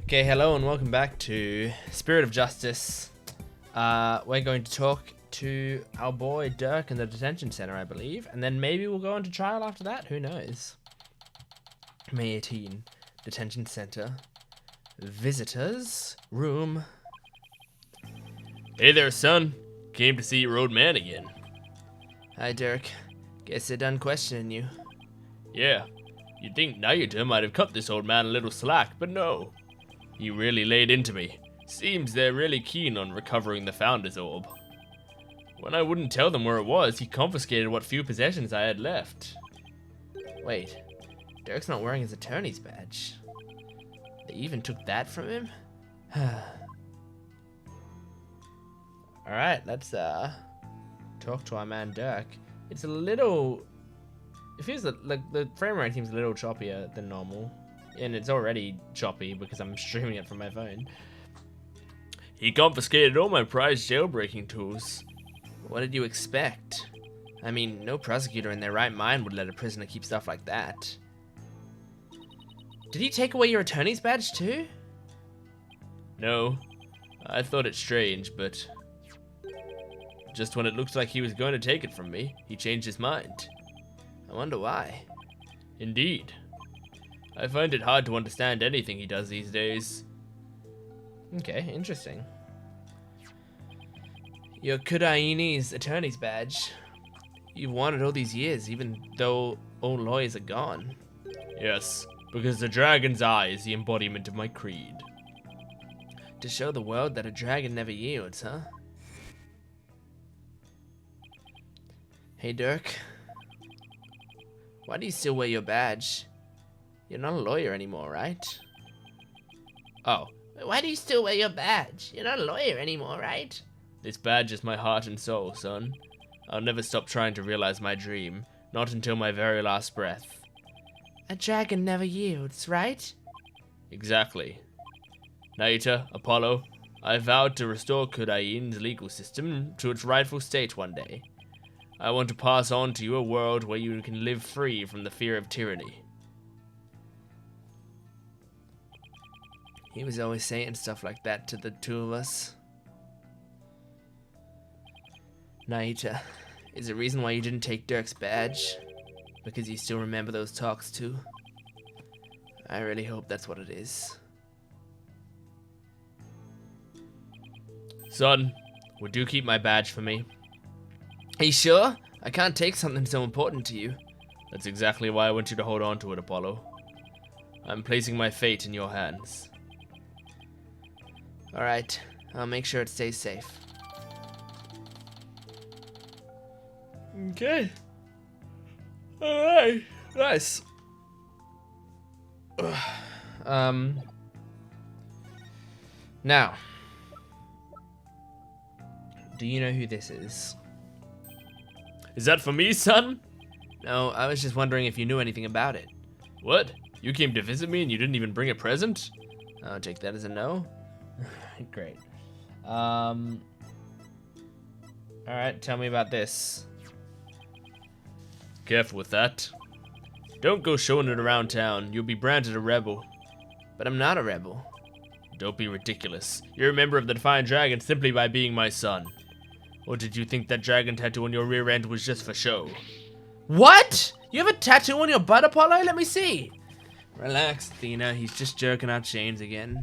Okay, hello and welcome back to Spirit of Justice. We're going to talk to our boy Dirk in the detention center, I believe, and then maybe we'll go into trial after that. Who knows? May 18, detention center, visitors room. Hey there, son. Came to see your old man again. Hi, Dirk. Guess they're done questioning you. Yeah, you'd think Naita might have cut this old man a little slack, but no. He really laid into me. Seems they're really keen on recovering the Founder's Orb. When I wouldn't tell them where it was, he confiscated what few possessions I had left. Wait, Dirk's not wearing his attorney's badge. They even took that from him? Alright, let's talk to our man Dirk. It's a little... It feels like the frame rate seems a little choppier than normal. And it's already choppy because I'm streaming it from my phone. He confiscated all my prized jailbreaking tools. What did you expect? I mean, no prosecutor in their right mind would let a prisoner keep stuff like that. Did he take away your attorney's badge too? No, I thought it strange, but just when it looked like he was going to take it from me, he changed his mind. I wonder why. Indeed. I find it hard to understand anything he does these days. Okay, interesting. Your Kudaiini's attorney's badge. You've wanted all these years, even though all lawyers are gone. Yes, because the dragon's eye is the embodiment of my creed. To show the world that a dragon never yields, huh? Hey, Dirk. Why do you still wear your badge? You're not a lawyer anymore, right? Oh. Why do you still wear your badge? You're not a lawyer anymore, right? This badge is my heart and soul, son. I'll never stop trying to realize my dream, not until my very last breath. A dragon never yields, right? Exactly. Naita, Apollo, I vowed to restore Kudaiin's legal system to its rightful state one day. I want to pass on to you a world where you can live free from the fear of tyranny. He was always saying stuff like that to the two of us. Naita, is the reason why you didn't take Dirk's badge because you still remember those talks too? I really hope that's what it is. Son, would you keep my badge for me? Are you sure? I can't take something so important to you. That's exactly why I want you to hold on to it, Apollo. I'm placing my fate in your hands. Alright, I'll make sure it stays safe. Okay. Alright, nice. Now, do you know who this is? Is that for me, son? No, I was just wondering if you knew anything about it. What? You came to visit me and you didn't even bring a present? I'll take that as a no. Great. Alright, tell me about this. Careful with that. Don't go showing it around town. You'll be branded a rebel. But I'm not a rebel. Don't be ridiculous. You're a member of the Defiant Dragon simply by being my son. Or did you think that dragon tattoo on your rear end was just for show? What? You have a tattoo on your butt, Apollo? Let me see. Relax, Athena. He's just jerking out chains again.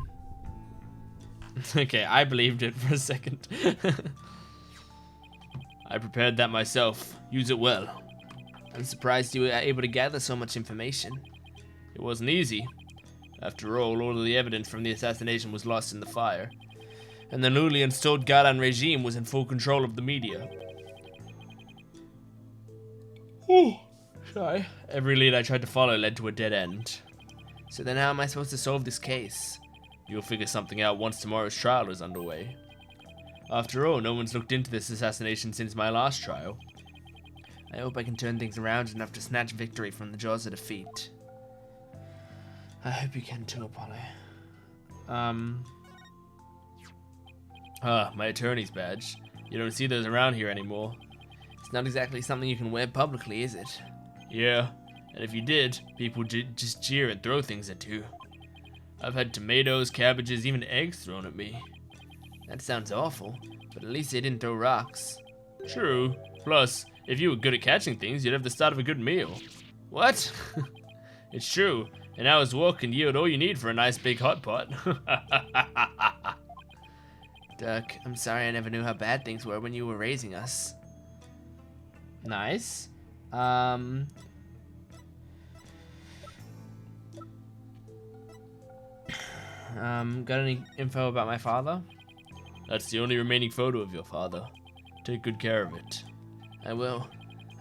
Okay, I believed it for a second. I prepared that myself. Use it well. I'm surprised you were able to gather so much information. It wasn't easy. After all of the evidence from the assassination was lost in the fire. And the newly installed Galan regime was in full control of the media. Ooh, sorry. Every lead I tried to follow led to a dead end. So then how am I supposed to solve this case? You'll figure something out once tomorrow's trial is underway. After all, no one's looked into this assassination since my last trial. I hope I can turn things around enough to snatch victory from the jaws of defeat. I hope you can too, Apollo. My attorney's badge. You don't see those around here anymore. It's not exactly something you can wear publicly, is it? Yeah, and if you did, people would just jeer and throw things at you. I've had tomatoes, cabbages, even eggs thrown at me. That sounds awful, but at least they didn't throw rocks. True. Plus, if you were good at catching things, you'd have the start of a good meal. What? It's true. An hour's walk can yield all you need for a nice big hot pot. Dirk, I'm sorry I never knew how bad things were when you were raising us. Nice. Got any info about my father? That's the only remaining photo of your father. Take good care of it. I will.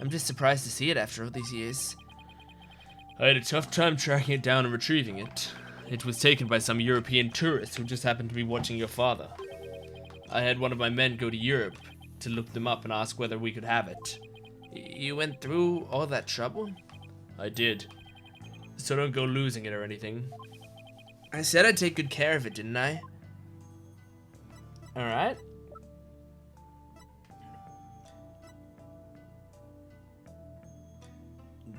I'm just surprised to see it after all these years. I had a tough time tracking it down and retrieving it. It was taken by some European tourists who just happened to be watching your father. I had one of my men go to Europe to look them up and ask whether we could have it. You went through all that trouble? I did. So don't go losing it or anything. I said I'd take good care of it, didn't I? Alright.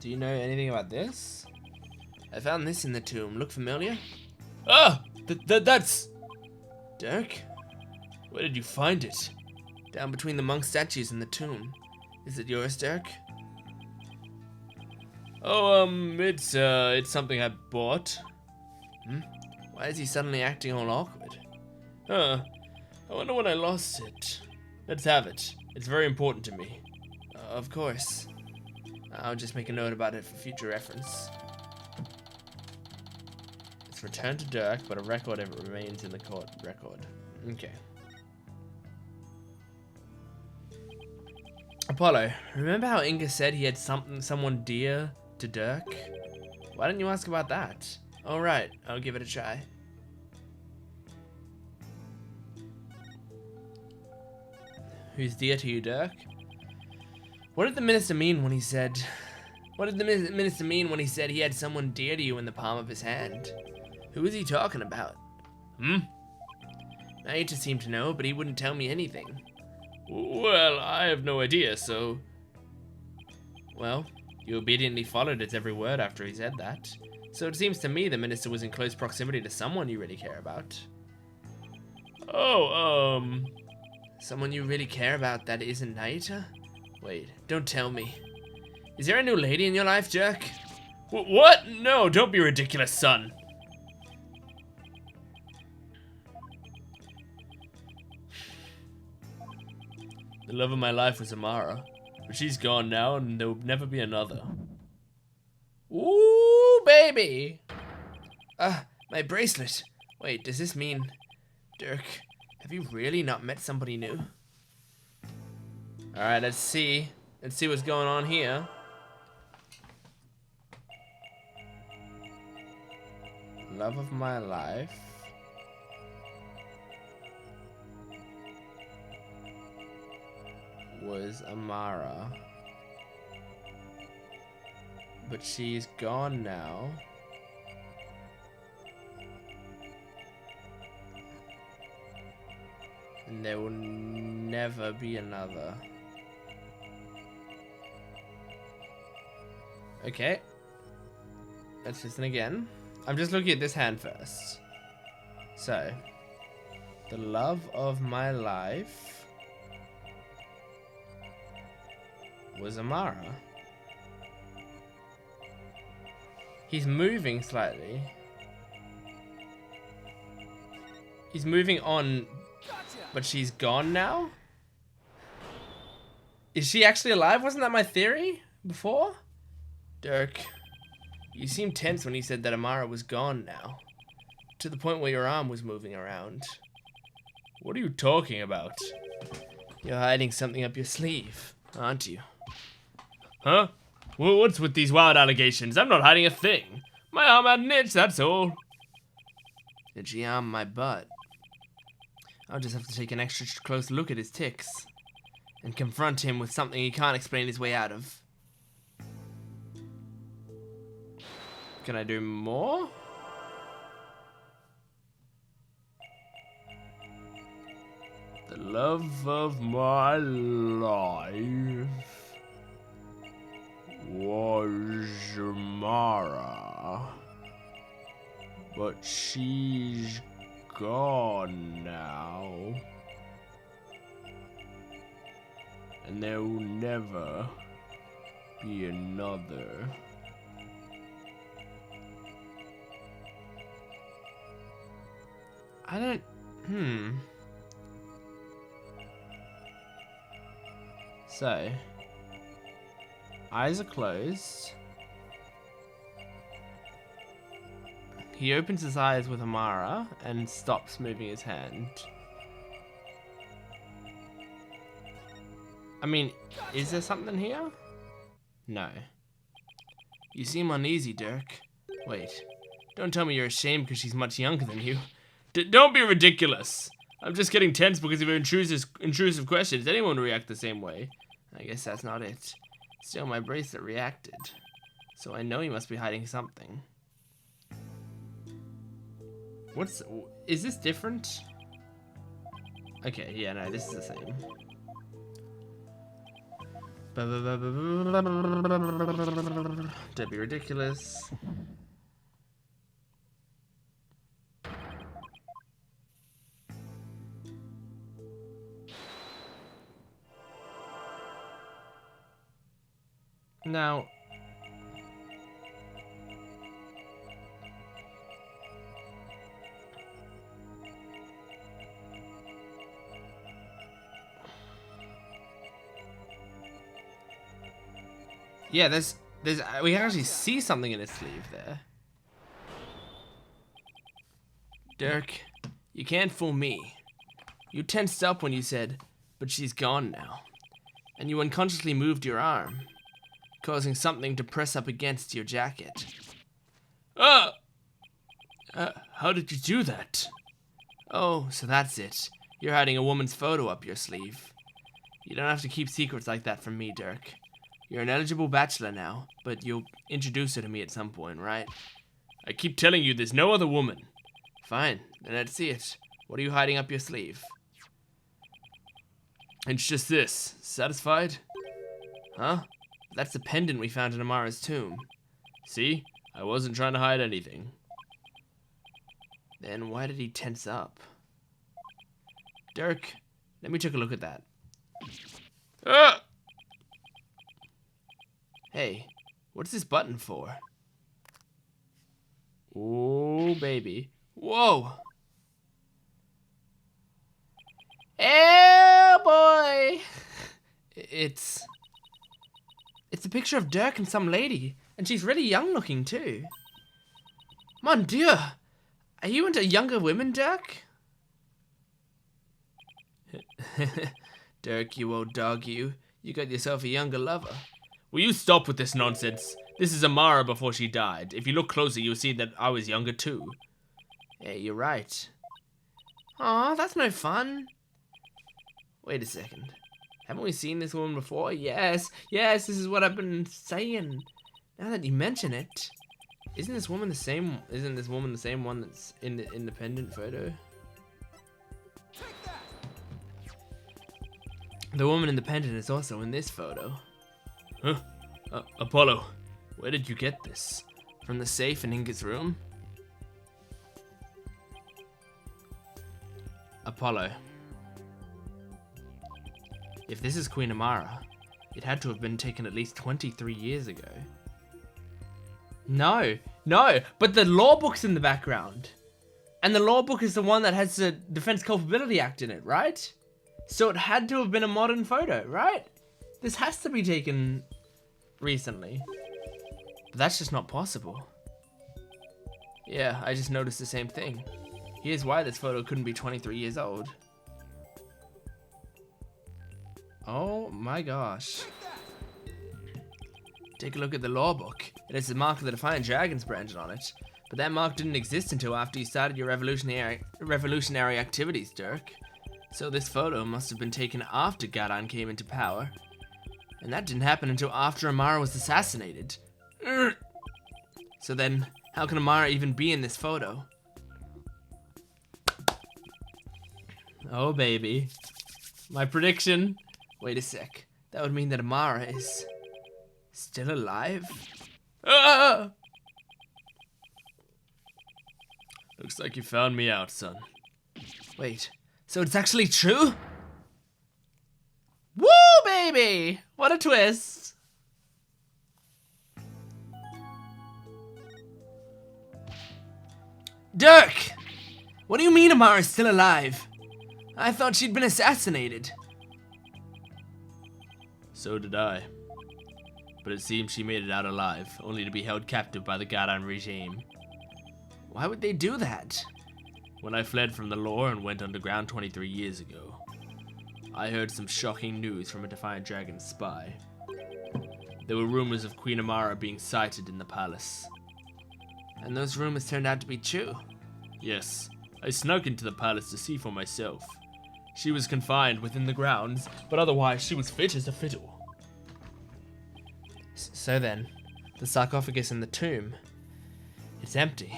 Do you know anything about this? I found this in the tomb. Look familiar? Ah! That's... Dirk? Where did you find it? Down between the monk statues in the tomb. Is it yours, Dirk? Oh, it's something I bought. Why is he suddenly acting all awkward? Huh. I wonder when I lost it. Let's have it. It's very important to me. Of course. I'll just make a note about it for future reference. It's returned to Dirk, but a record of it remains in the court record. Okay. Apollo, remember how Inga said he had someone dear to Dirk? Why didn't you ask about that? Alright, I'll give it a try. Who's dear to you, Dirk? What did the minister mean when he said... What did the minister mean when he said he had someone dear to you in the palm of his hand? Who was he talking about? I hate to seem to know, but he wouldn't tell me anything. Well, I have no idea, so... Well, you obediently followed its every word after he said that. So it seems to me the minister was in close proximity to someone you really care about. Oh, Someone you really care about that isn't Naita? Wait, don't tell me. Is there a new lady in your life, Dirk? What? No, don't be ridiculous, son. The love of my life was Amara, but she's gone now and there will never be another. Ooh, baby! My bracelet. Wait, does this mean... Dirk, have you really not met somebody new? Alright, let's see. Let's see what's going on here. Love of my life. Was Amara. But she's gone now. And there will never be another. Okay. Let's listen again. I'm just looking at this hand first. So. The love of my life was Amara. He's moving slightly. He's moving on, but she's gone now? Is she actually alive? Wasn't that my theory before? Dirk, you seemed tense when you said that Amara was gone now. To the point where your arm was moving around. What are you talking about? You're hiding something up your sleeve, aren't you? Huh? Well, what's with these wild allegations? I'm not hiding a thing. My arm had an itch, that's all. Did she arm my butt? I'll just have to take an extra close look at his tics. And confront him with something he can't explain his way out of. Can I do more? The love of my life was Mara. But she's gone now. And there will never be another. I don't... So, eyes are closed. He opens his eyes with Amara and stops moving his hand. I mean, is there something here? No. You seem uneasy, Dirk. Wait, don't tell me you're ashamed because she's much younger than you. Don't be ridiculous. I'm just getting tense because of your intrusive questions. Anyone would react the same way. I guess that's not it. Still, my bracelet reacted. So I know he must be hiding something. Is this different? Okay, yeah, no, this is the same. Don't be ridiculous. Now, yeah, we can actually see something in his sleeve there. Dirk, you can't fool me. You tensed up when you said, "But she's gone now," and you unconsciously moved your arm, causing something to press up against your jacket. How did you do that? Oh, so that's it. You're hiding a woman's photo up your sleeve. You don't have to keep secrets like that from me, Dirk. You're an eligible bachelor now, but you'll introduce her to me at some point, right? I keep telling you there's no other woman. Fine, then let's see it. What are you hiding up your sleeve? It's just this. Satisfied? Huh? That's the pendant we found in Amara's tomb. See? I wasn't trying to hide anything. Then why did he tense up? Dirk, let me take a look at that. Ah! Hey, what's this button for? Oh, baby. Whoa! Oh, boy! It's a picture of Dirk and some lady, and she's really young looking too. Mon Dieu! Are you into younger women, Dirk? Dirk, you old dog, you got yourself a younger lover. Will you stop with this nonsense? This is Amara before she died. If you look closer, you'll see that I was younger too. Hey, you're right. Aw, that's no fun. Wait a second. Haven't we seen this woman before? Yes, this is what I've been saying. Now that you mention it, isn't this woman the same one that's in the independent photo? The woman in the pendant is also in this photo. Huh? Apollo, where did you get this? From the safe in Inga's room? Apollo. If this is Queen Amara, it had to have been taken at least 23 years ago. No, but the law book's in the background. And the law book is the one that has the Defense Culpability Act in it, right? So it had to have been a modern photo, right? This has to be taken recently. But that's just not possible. Yeah, I just noticed the same thing. Here's why this photo couldn't be 23 years old. Oh my gosh. Take a look at the law book. It has the mark of the Defiant Dragons branded on it. But that mark didn't exist until after you started your revolutionary activities, Dirk. So this photo must have been taken after Gadon came into power. And that didn't happen until after Amara was assassinated. So then, how can Amara even be in this photo? Oh baby. My prediction. Wait a sec. That would mean that Amara is still alive? Ah! Looks like you found me out, son. Wait, so it's actually true? Woo, baby! What a twist! Dirk! What do you mean Amara's still alive? I thought she'd been assassinated. So did I. But it seems she made it out alive, only to be held captive by the Garan regime. Why would they do that? When I fled from the lore and went underground 23 years ago, I heard some shocking news from a Defiant Dragon spy. There were rumors of Queen Amara being sighted in the palace. And those rumors turned out to be true. Yes, I snuck into the palace to see for myself. She was confined within the grounds, but otherwise she was fit as a fiddle. So then, the sarcophagus in the tomb, it's empty.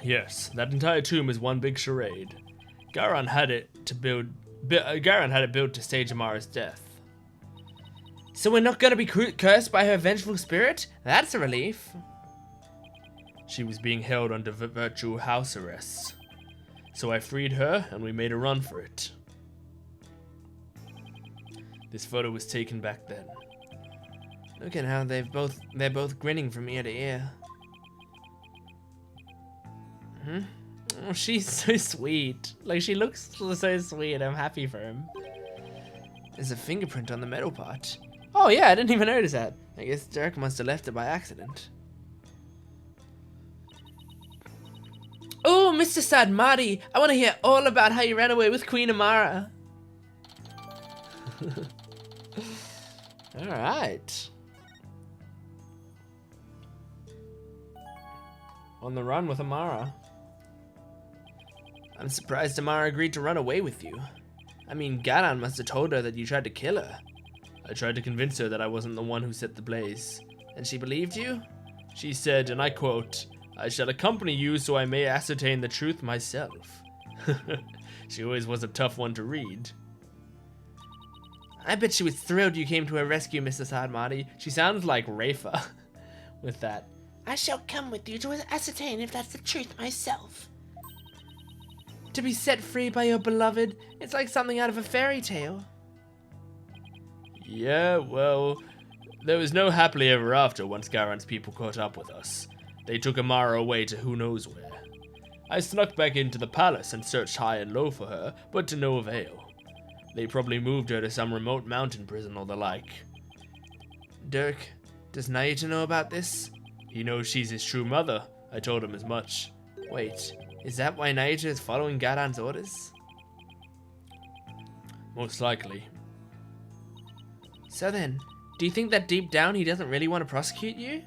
Yes, that entire tomb is one big charade. Garan had it built to stage Amara's death. So we're not gonna be cursed by her vengeful spirit? That's a relief. She was being held under virtual house arrest. So I freed her and we made a run for it. This photo was taken back then. Look at how they're both grinning from ear to ear. Oh, she's so sweet. Like, she looks so sweet. I'm happy for him. There's a fingerprint on the metal part. Oh yeah, I didn't even notice that. I guess Dirk must have left it by accident. Oh, Mr. Sadmati, I want to hear all about how you ran away with Queen Amara. Alright. On the run with Amara. I'm surprised Amara agreed to run away with you. I mean, Garan must have told her that you tried to kill her. I tried to convince her that I wasn't the one who set the blaze. And she believed you? She said, and I quote, "I shall accompany you so I may ascertain the truth myself." She always was a tough one to read. I bet she was thrilled you came to her rescue, Mr. Sadmati. She sounds like Rafa with that. I shall come with you to ascertain if that's the truth myself. To be set free by your beloved, it's like something out of a fairy tale. Yeah, well, there was no happily ever after once Garan's people caught up with us. They took Amara away to who knows where. I snuck back into the palace and searched high and low for her, but to no avail. They probably moved her to some remote mountain prison or the like. Dirk, does Naita know about this? He knows she's his true mother. I told him as much. Wait, is that why Naita is following Garan's orders? Most likely. So then, do you think that deep down he doesn't really want to prosecute you?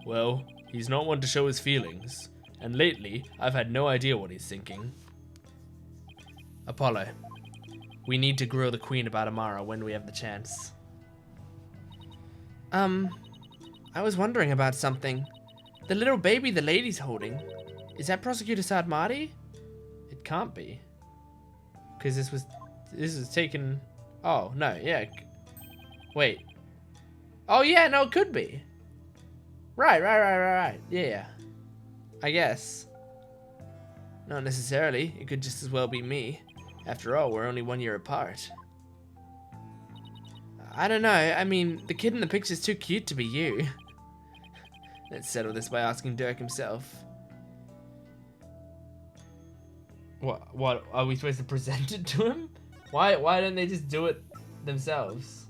Well, he's not one to show his feelings, and lately, I've had no idea what he's thinking. Apollo, we need to grill the Queen about Amara when we have the chance. I was wondering about something. The little baby the lady's holding, is that Prosecutor Sadmati? It can't be. Because this was taken... Oh, no, yeah. Wait. Oh, yeah, no, it could be. Right. Yeah. I guess. Not necessarily. It could just as well be me. After all, we're only 1 year apart. I don't know. I mean, the kid in the picture's too cute to be you. Let's settle this by asking Dirk himself. What? Are we supposed to present it to him? Why don't they just do it themselves?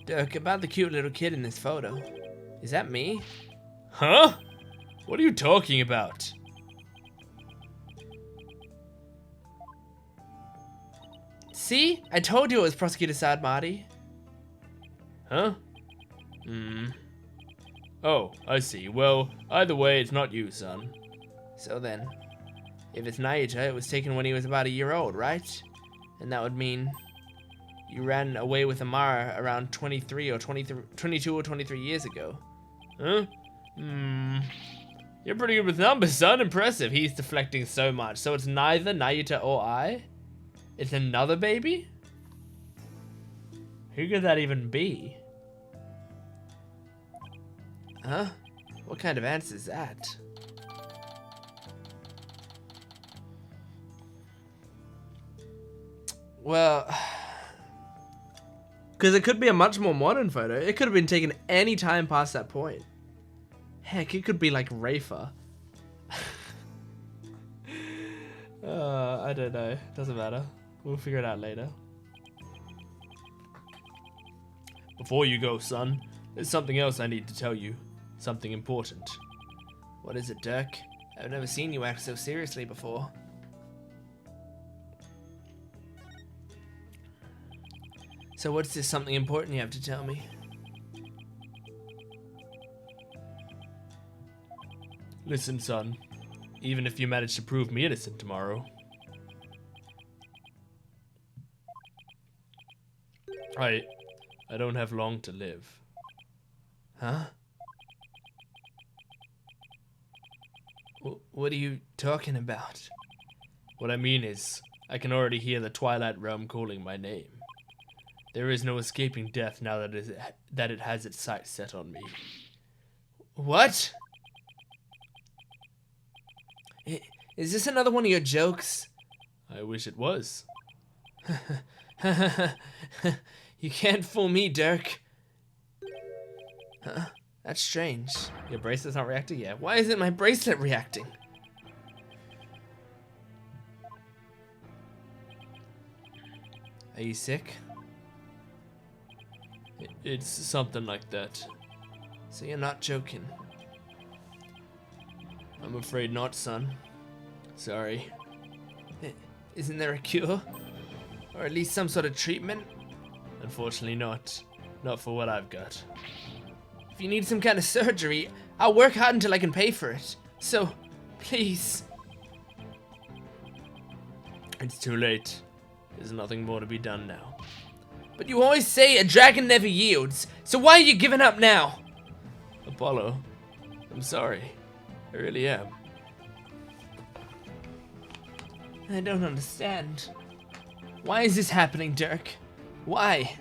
Dirk, about the cute little kid in this photo. Is that me? Huh? What are you talking about? See? I told you it was Prosecutor Sadmati. Huh? Oh, I see. Well, either way, it's not you, son. So then, if it's Naita, it was taken when he was about 1 year old, right? And that would mean you ran away with Amara around 22 or 23 years ago. Huh? You're pretty good with numbers, son. Impressive. He's deflecting so much. So it's neither Naita or I? It's another baby? Who could that even be? Huh? What kind of answer is that? Well, because it could be a much more modern photo. It could have been taken any time past that point. Heck, it could be like Rafer. I don't know. Doesn't matter. We'll figure it out later. Before you go, son, there's something else I need to tell you. Something important. What is it, Dirk? I've never seen you act so seriously before. So what's this something important you have to tell me? Listen, son. Even if you manage to prove me innocent tomorrow, I don't have long to live. Huh? What are you talking about? What I mean is, I can already hear the Twilight Realm calling my name. There is no escaping death now that it has its sights set on me. What? Is this another one of your jokes? I wish it was. You can't fool me, Dirk. Huh? That's strange. Your bracelet's not reacting yet. Why isn't my bracelet reacting? Are you sick? It's something like that. So you're not joking? I'm afraid not, son. Sorry. Isn't there a cure? Or at least some sort of treatment? Unfortunately not. Not for what I've got. If you need some kind of surgery, I'll work hard until I can pay for it. So, please. It's too late. There's nothing more to be done now. But you always say a dragon never yields, so why are you giving up now? Apollo, I'm sorry. I really am. I don't understand. Why is this happening, Dirk? Why?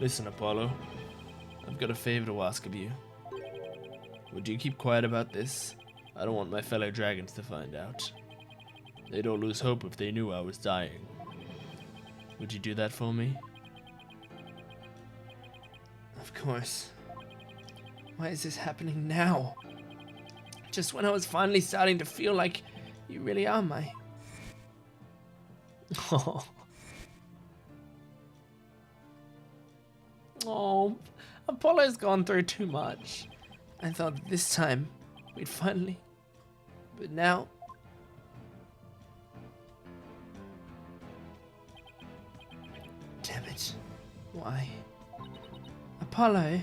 Listen, Apollo. I've got a favor to ask of you. Would you keep quiet about this? I don't want my fellow dragons to find out. They'd all lose hope if they knew I was dying. Would you do that for me? Of course. Why is this happening now? Just when I was finally starting to feel like you really are my... Oh. Oh, Apollo's gone through too much. I thought this time we'd finally... But now... Damn it. Why? Apollo?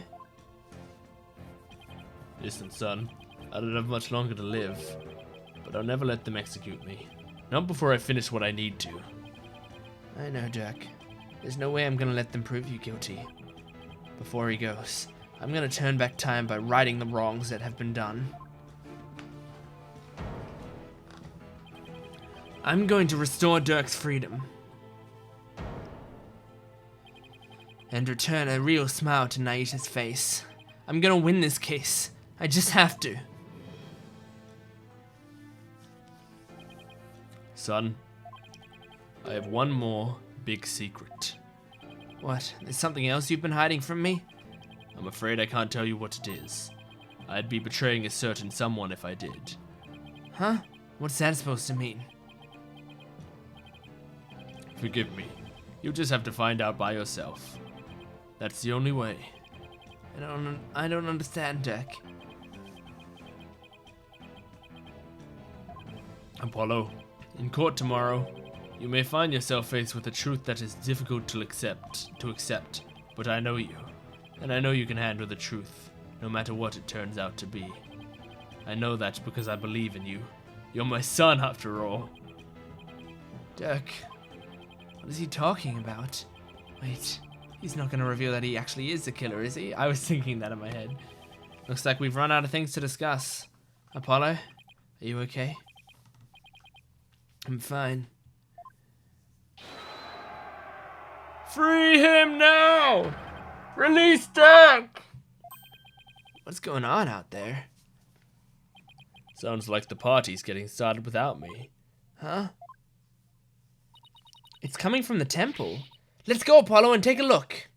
Listen, son. I don't have much longer to live. But I'll never let them execute me. Not before I finish what I need to. I know, Jack. There's no way I'm gonna let them prove you guilty. Before he goes, I'm gonna turn back time by righting the wrongs that have been done. I'm going to restore Dirk's freedom. And return a real smile to Naita's face. I'm gonna win this case. I just have to. Son, I have one more big secret. What? There's something else you've been hiding from me? I'm afraid I can't tell you what it is. I'd be betraying a certain someone if I did. Huh? What's that supposed to mean? Forgive me. You'll just have to find out by yourself. That's the only way. I don't understand, Dirk. Apollo, in court tomorrow, you may find yourself faced with a truth that is difficult to accept, but I know you, and I know you can handle the truth, no matter what it turns out to be. I know that because I believe in you. You're my son, after all. Dirk, what is he talking about? Wait, he's not gonna reveal that he actually is the killer, is he? I was thinking that in my head. Looks like we've run out of things to discuss. Apollo, are you okay? I'm fine. Free him now! Release Dirk! What's going on out there? Sounds like the party's getting started without me. Huh? It's coming from the temple. Let's go, Apollo, and take a look.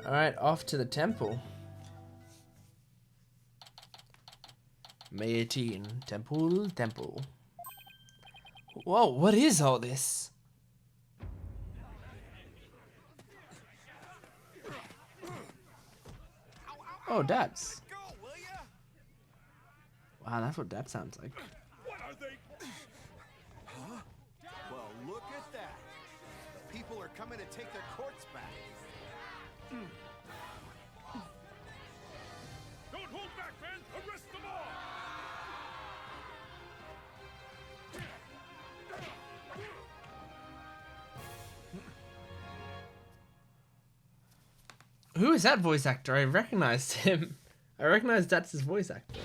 Alright, off to the temple. May 18. Temple. Whoa, what is all this? Oh, Dads. Wow, that's what that sounds like. What are they? Huh? Well, look at that. The people are coming to take their courts back. Don't hold back, men! Arrest them all! Who is that voice actor? I recognized him. I recognize that's his voice actor.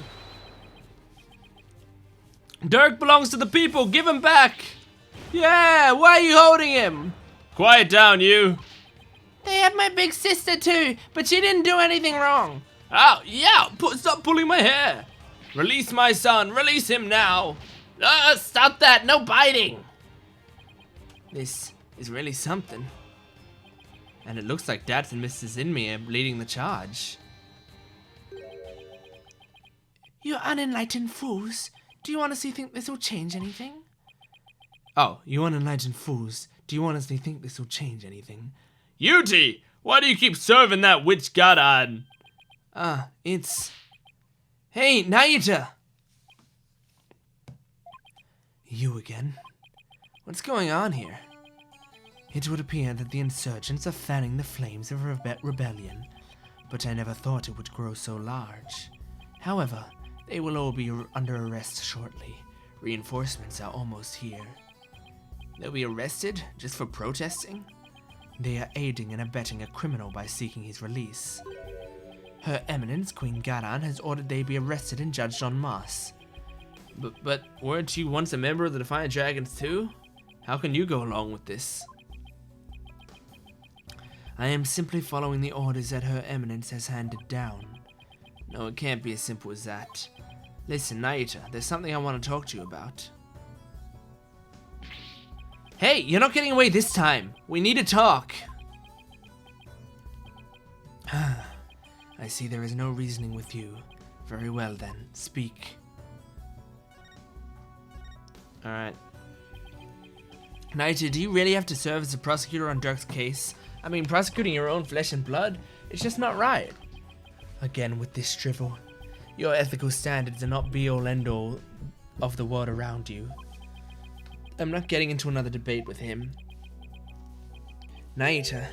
Dirk belongs to the people. Give him back. Yeah, why are you holding him? Quiet down, you! They have my big sister too, but she didn't do anything wrong. Oh, yeah! Stop pulling my hair! Release my son! Release him now! Stop that! No biting! This is really something. And it looks like Dads and Mrs. Inmi are leading the charge. You unenlightened fools. Do you honestly think this will change anything? Oh, you unenlightened fools. Do you honestly think this will change anything? Yuti! Why do you keep serving that witch Garan? It's... Hey, Naita! You again? What's going on here? It would appear that the insurgents are fanning the flames of rebellion, but I never thought it would grow so large. However, they will all be under arrest shortly. Reinforcements are almost here. They'll be arrested just for protesting? They are aiding and abetting a criminal by seeking his release. Her Eminence, Queen Garan, has ordered they be arrested and judged en masse. But weren't you once a member of the Defiant Dragons too? How can you go along with this? I am simply following the orders that Her Eminence has handed down. No, it can't be as simple as that. Listen, Naita, there's something I want to talk to you about. Hey, you're not getting away this time. We need to talk. I see there is no reasoning with you. Very well then, speak. Alright. Naita, do you really have to serve as a prosecutor on Dirk's case? I mean, prosecuting your own flesh and blood? It's just not right. Again with this drivel. Your ethical standards are not be-all end-all of the world around you. I'm not getting into another debate with him. Naita,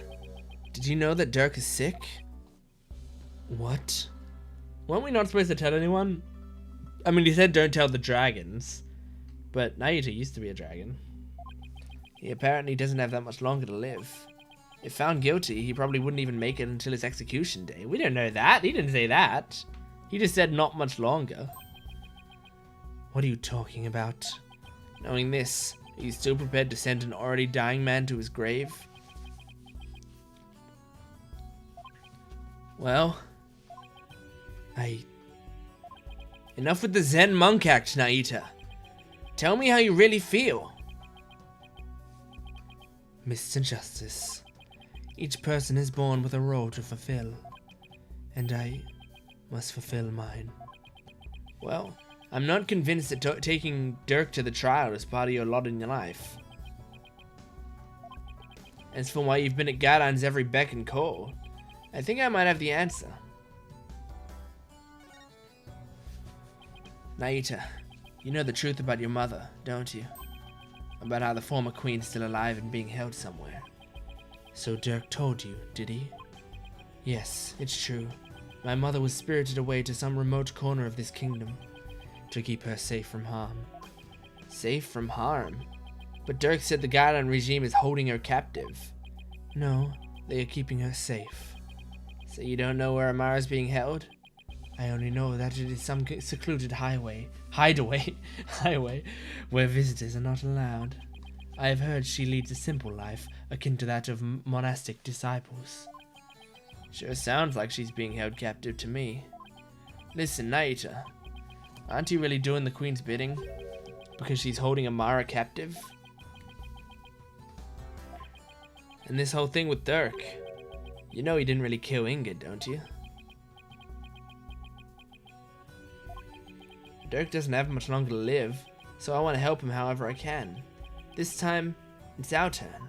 did you know that Dirk is sick? What? Weren't we not supposed to tell anyone? I mean, he said don't tell the dragons. But Naita used to be a dragon. He apparently doesn't have that much longer to live. If found guilty, he probably wouldn't even make it until his execution day. We don't know that. He didn't say that. He just said not much longer. What are you talking about? Knowing this, are you still prepared to send an already dying man to his grave? Well, Enough with the Zen monk act, Naita. Tell me how you really feel. Mr. Justice, each person is born with a role to fulfill, and I must fulfill mine. Well, I'm not convinced that taking Dirk to the trial is part of your lot in your life. As for why you've been at Gadan's every beck and call, I think I might have the answer. Naita, you know the truth about your mother, don't you? About how the former queen's still alive and being held somewhere. So Dirk told you, did he? Yes, it's true. My mother was spirited away to some remote corner of this kingdom to keep her safe from harm. Safe from harm? But Dirk said the Gadan regime is holding her captive. No, they are keeping her safe. So you don't know where Amara's being held? I only know that it is some secluded hideaway, where visitors are not allowed. I have heard she leads a simple life, akin to that of monastic disciples. Sure sounds like she's being held captive to me. Listen, Naita, aren't you really doing the Queen's bidding? Because she's holding Amara captive? And this whole thing with Dirk. You know he didn't really kill Inga, don't you? Dirk doesn't have much longer to live, so I want to help him however I can. This time, it's our turn.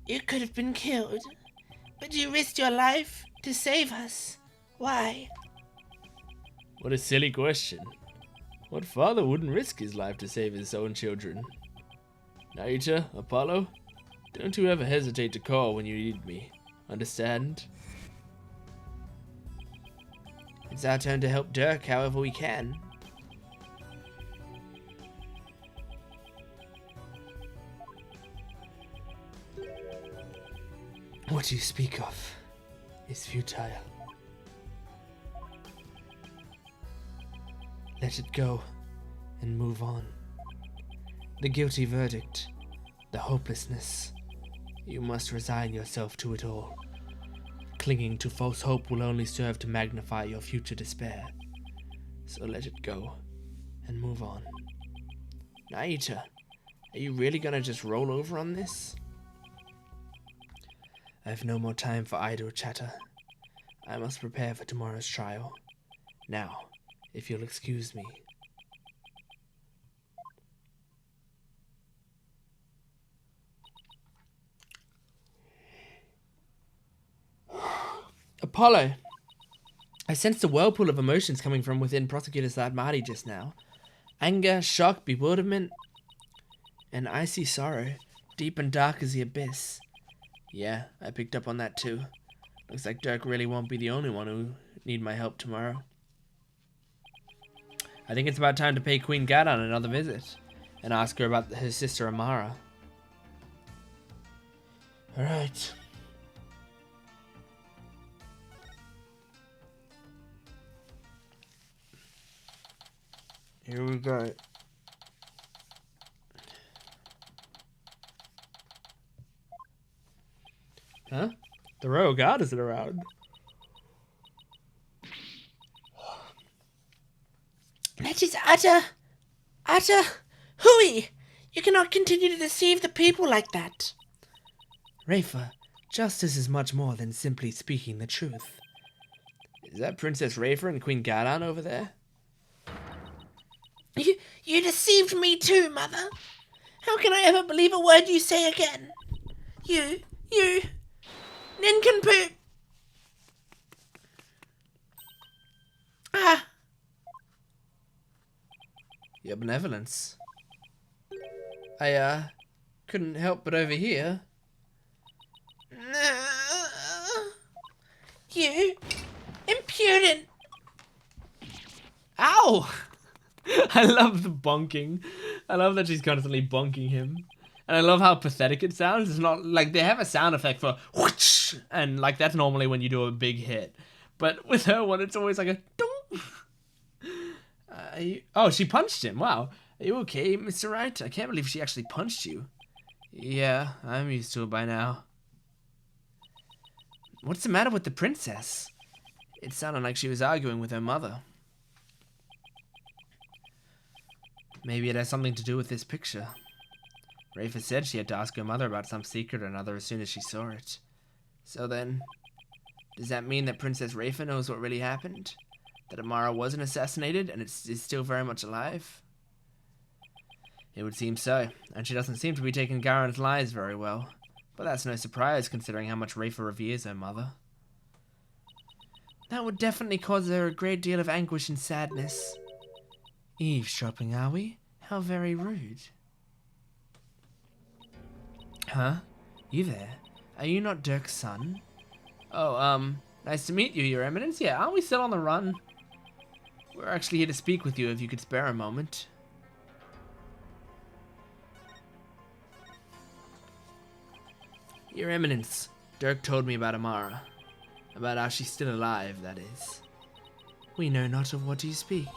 You could have been killed, but you risked your life to save us. Why? What a silly question. What father wouldn't risk his life to save his own children? Naita, Apollo, don't you ever hesitate to call when you need me. Understand? It's our turn to help Dirk however we can. What you speak of is futile. Let it go and move on. The guilty verdict, the hopelessness. You must resign yourself to it all. Clinging to false hope will only serve to magnify your future despair. So let it go and move on. Naita, are you really gonna just roll over on this? I have no more time for idle chatter. I must prepare for tomorrow's trial. Now, if you'll excuse me. Apollo! I sensed a whirlpool of emotions coming from within Prosecutor Sadmati just now. Anger, shock, bewilderment, and icy sorrow, deep and dark as the abyss. Yeah, I picked up on that too. Looks like Dirk really won't be the only one who need my help tomorrow. I think it's about time to pay Queen Gadon another visit and ask her about her sister Amara. Alright. Here we go. Huh? The Royal Guard isn't around. That is utter hooey. You cannot continue to deceive the people like that. Rafa, justice is much more than simply speaking the truth. Is that Princess Rafa and Queen Gadon over there? You deceived me too, Mother. How can I ever believe a word you say again? You, nincompoop. Ah. Your benevolence. I, couldn't help but overhear. You impudent. Ow! I love the bonking. I love that she's constantly bonking him. And I love how pathetic it sounds. It's not like they have a sound effect for whoosh, and like that's normally when you do a big hit. But with her one, it's always like a dong. Oh, she punched him. Wow. Are you okay, Mr. Wright? I can't believe she actually punched you. Yeah, I'm used to it by now. What's the matter with the princess? It sounded like she was arguing with her mother. Maybe it has something to do with this picture. Rafa said she had to ask her mother about some secret or another as soon as she saw it. So then, does that mean that Princess Rafa knows what really happened? That Amara wasn't assassinated and is still very much alive? It would seem so, and she doesn't seem to be taking Garen's lies very well. But that's no surprise considering how much Rafa reveres her mother. That would definitely cause her a great deal of anguish and sadness. Eavesdropping, are we? How very rude. Huh? You there? Are you not Dirk's son? Oh, nice to meet you, Your Eminence. Yeah, aren't we still on the run? We're actually here to speak with you if you could spare a moment. Your Eminence, Dirk told me about Amara. About how she's still alive, that is. We know not of what you speak.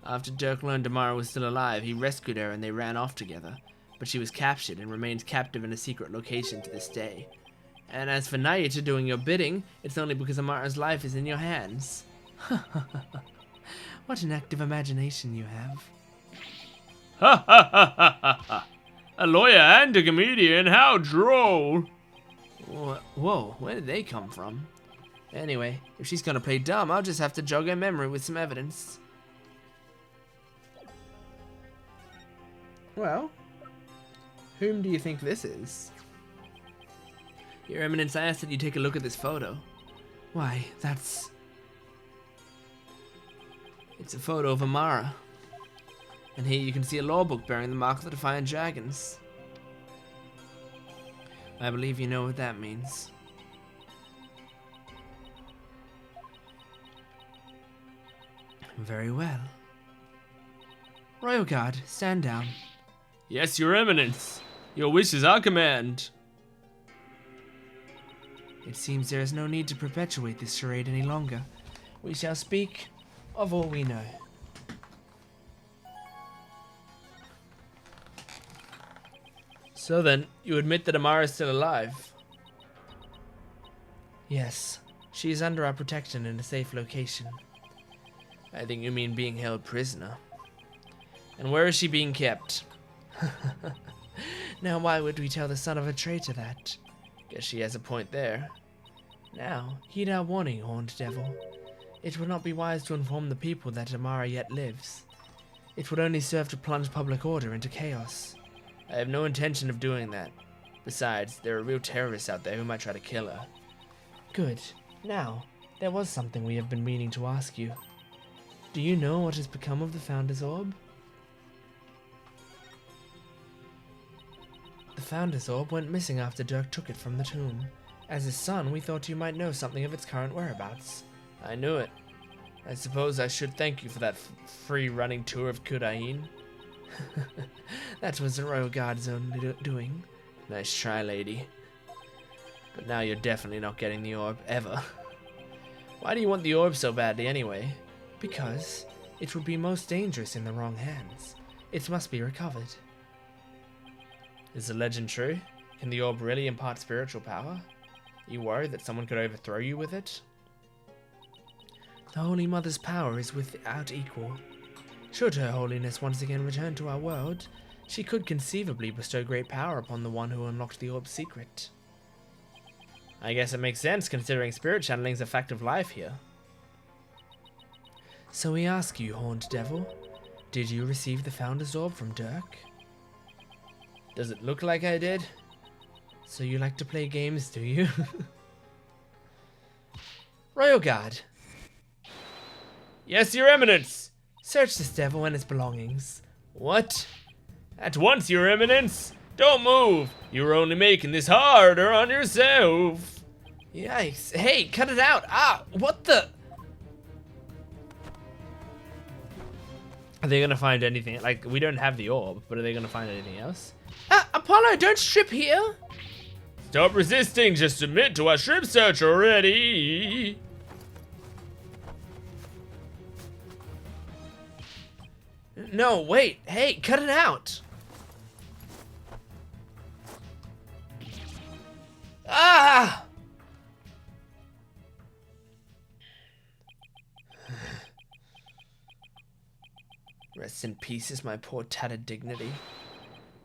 After Dirk learned Amara was still alive, he rescued her and they ran off together. But she was captured and remains captive in a secret location to this day. And as for Nayuta doing your bidding, it's only because Amara's life is in your hands. What an active imagination you have. Ha ha ha ha ha ha! A lawyer and a comedian, how droll! Whoa, where did they come from? Anyway, if she's gonna play dumb, I'll just have to jog her memory with some evidence. Well, whom do you think this is? Your Eminence, I asked that you take a look at this photo. Why, it's a photo of Amara. And here you can see a law book bearing the mark of the Defiant Dragons. I believe you know what that means. Very well. Royal Guard, stand down. Yes, Your Eminence. Your wish is our command. It seems there is no need to perpetuate this charade any longer. We shall speak of all we know. So then, you admit that Amara is still alive? Yes, she is under our protection in a safe location. I think you mean being held prisoner. And where is she being kept? Now why would we tell the son of a traitor that? Guess she has a point there. Now, heed our warning, Horned Devil. It would not be wise to inform the people that Amara yet lives. It would only serve to plunge public order into chaos. I have no intention of doing that. Besides, there are real terrorists out there who might try to kill her. Good. Now, there was something we have been meaning to ask you. Do you know what has become of the Founder's Orb? The Founder's Orb went missing after Dirk took it from the tomb. As his son, we thought you might know something of its current whereabouts. I knew it. I suppose I should thank you for that free running tour of Kudain. That was the Royal Guard's own doing. Nice try, lady. But now you're definitely not getting the orb, ever. Why do you want the orb so badly anyway? Because it would be most dangerous in the wrong hands. It must be recovered. Is the legend true? Can the orb really impart spiritual power? Are you worried that someone could overthrow you with it? The Holy Mother's power is without equal. Should Her Holiness once again return to our world, she could conceivably bestow great power upon the one who unlocked the orb's secret. I guess it makes sense considering spirit channeling is a fact of life here. So we ask you, Horned Devil, did you receive the Founder's Orb from Dirk? Does it look like I did? So you like to play games, do you? Royal Guard. Yes, Your Eminence. Search this devil and his belongings. What? At once, Your Eminence. Don't move. You're only making this harder on yourself. Yikes. Hey, cut it out. Ah, what the? Are they gonna find anything? Like, we don't have the orb, but are they gonna find anything else? Apollo, don't strip here. Stop resisting. Just submit to our strip search already. No, wait. Hey, cut it out. Ah! Rest in peace, my poor tattered dignity.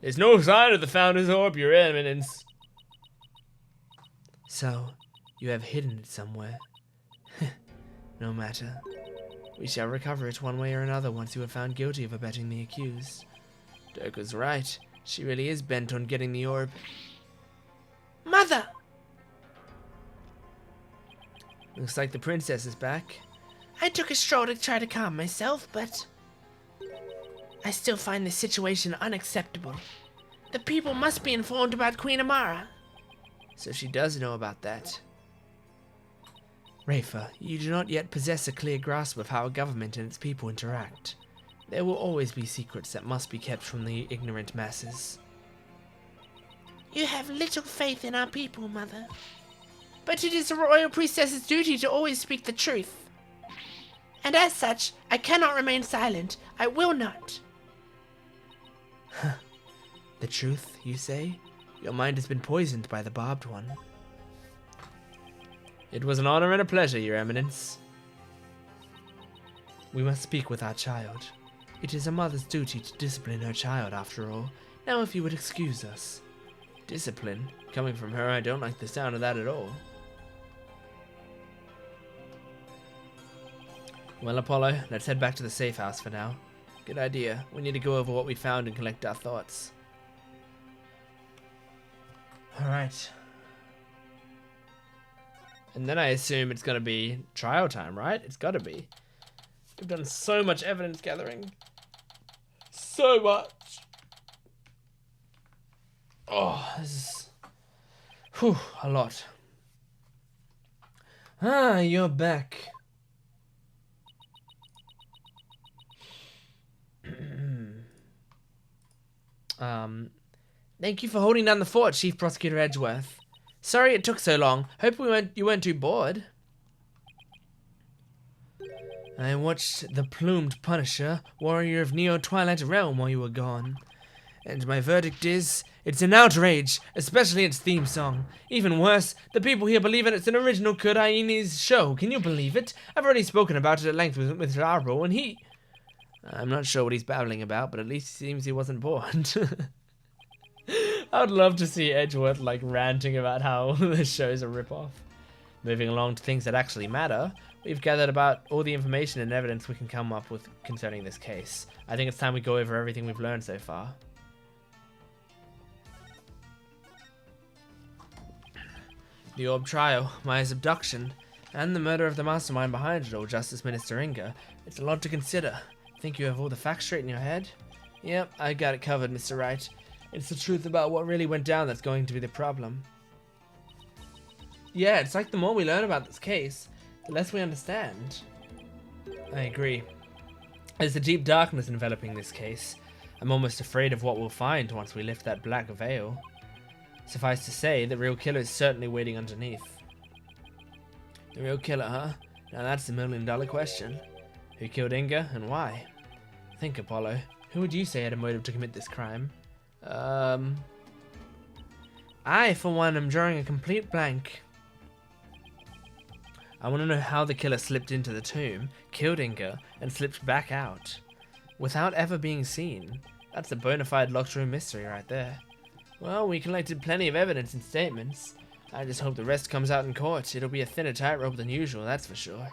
There's no sign of the Founder's Orb, Your Eminence. So, you have hidden it somewhere. No matter. We shall recover it one way or another once you are found guilty of abetting the accused. Dirk was right. She really is bent on getting the orb. Mother! Looks like the princess is back. I took a stroll to try to calm myself, but I still find this situation unacceptable. The people must be informed about Queen Amara. So she does know about that. Rafa, you do not yet possess a clear grasp of how a government and its people interact. There will always be secrets that must be kept from the ignorant masses. You have little faith in our people, Mother. But it is the royal priestess's duty to always speak the truth. and as such, I cannot remain silent. I will not. The truth, you say? Your mind has been poisoned by the barbed one. It was an honor and a pleasure, Your Eminence. We must speak with our child. It is a mother's duty to discipline her child, after all. Now, if you would excuse us. Discipline? Coming from her, I don't like the sound of that at all. Well, Apollo, let's head back to the safe house for now. Good idea. We need to go over what we found and collect our thoughts. Alright. And then I assume it's gonna be trial time, right? It's gotta be. We've done so much evidence gathering. So much. Oh, this is... Whew, a lot. Ah, you're back. Thank you for holding down the fort, Chief Prosecutor Edgeworth. Sorry it took so long. Hope you weren't too bored. I watched the plumed Punisher, warrior of Neo-Twilight Realm, while you were gone. And my verdict is, it's an outrage, especially its theme song. Even worse, the people here believe it's an original Kurt Aini's show. Can you believe it? I've already spoken about it at length with Mr. Arbo, and he... I'm not sure what he's babbling about, but at least it seems he wasn't bored. I would love to see Edgeworth, like, ranting about how the show's a ripoff. Moving along to things that actually matter, we've gathered about all the information and evidence we can come up with concerning this case. I think it's time we go over everything we've learned so far. The Orb trial, Maya's abduction, and the murder of the mastermind behind it all, Justice Minister Inga. It's a lot to consider. Think you have all the facts straight in your head? Yep, I got it covered, Mr. Wright. It's the truth about what really went down that's going to be the problem. Yeah, it's like the more we learn about this case, the less we understand. I agree. There's a deep darkness enveloping this case. I'm almost afraid of what we'll find once we lift that black veil. Suffice to say, the real killer is certainly waiting underneath. The real killer, huh? Now that's the $1,000,000 question. Who killed Inga and why? Think, Apollo. Who would you say had a motive to commit this crime? I, for one, am drawing a complete blank. I want to know how the killer slipped into the tomb, killed Inga, and slipped back out. Without ever being seen. That's a bona fide locked room mystery right there. Well, we collected plenty of evidence and statements. I just hope the rest comes out in court. It'll be a thinner tightrope than usual, that's for sure.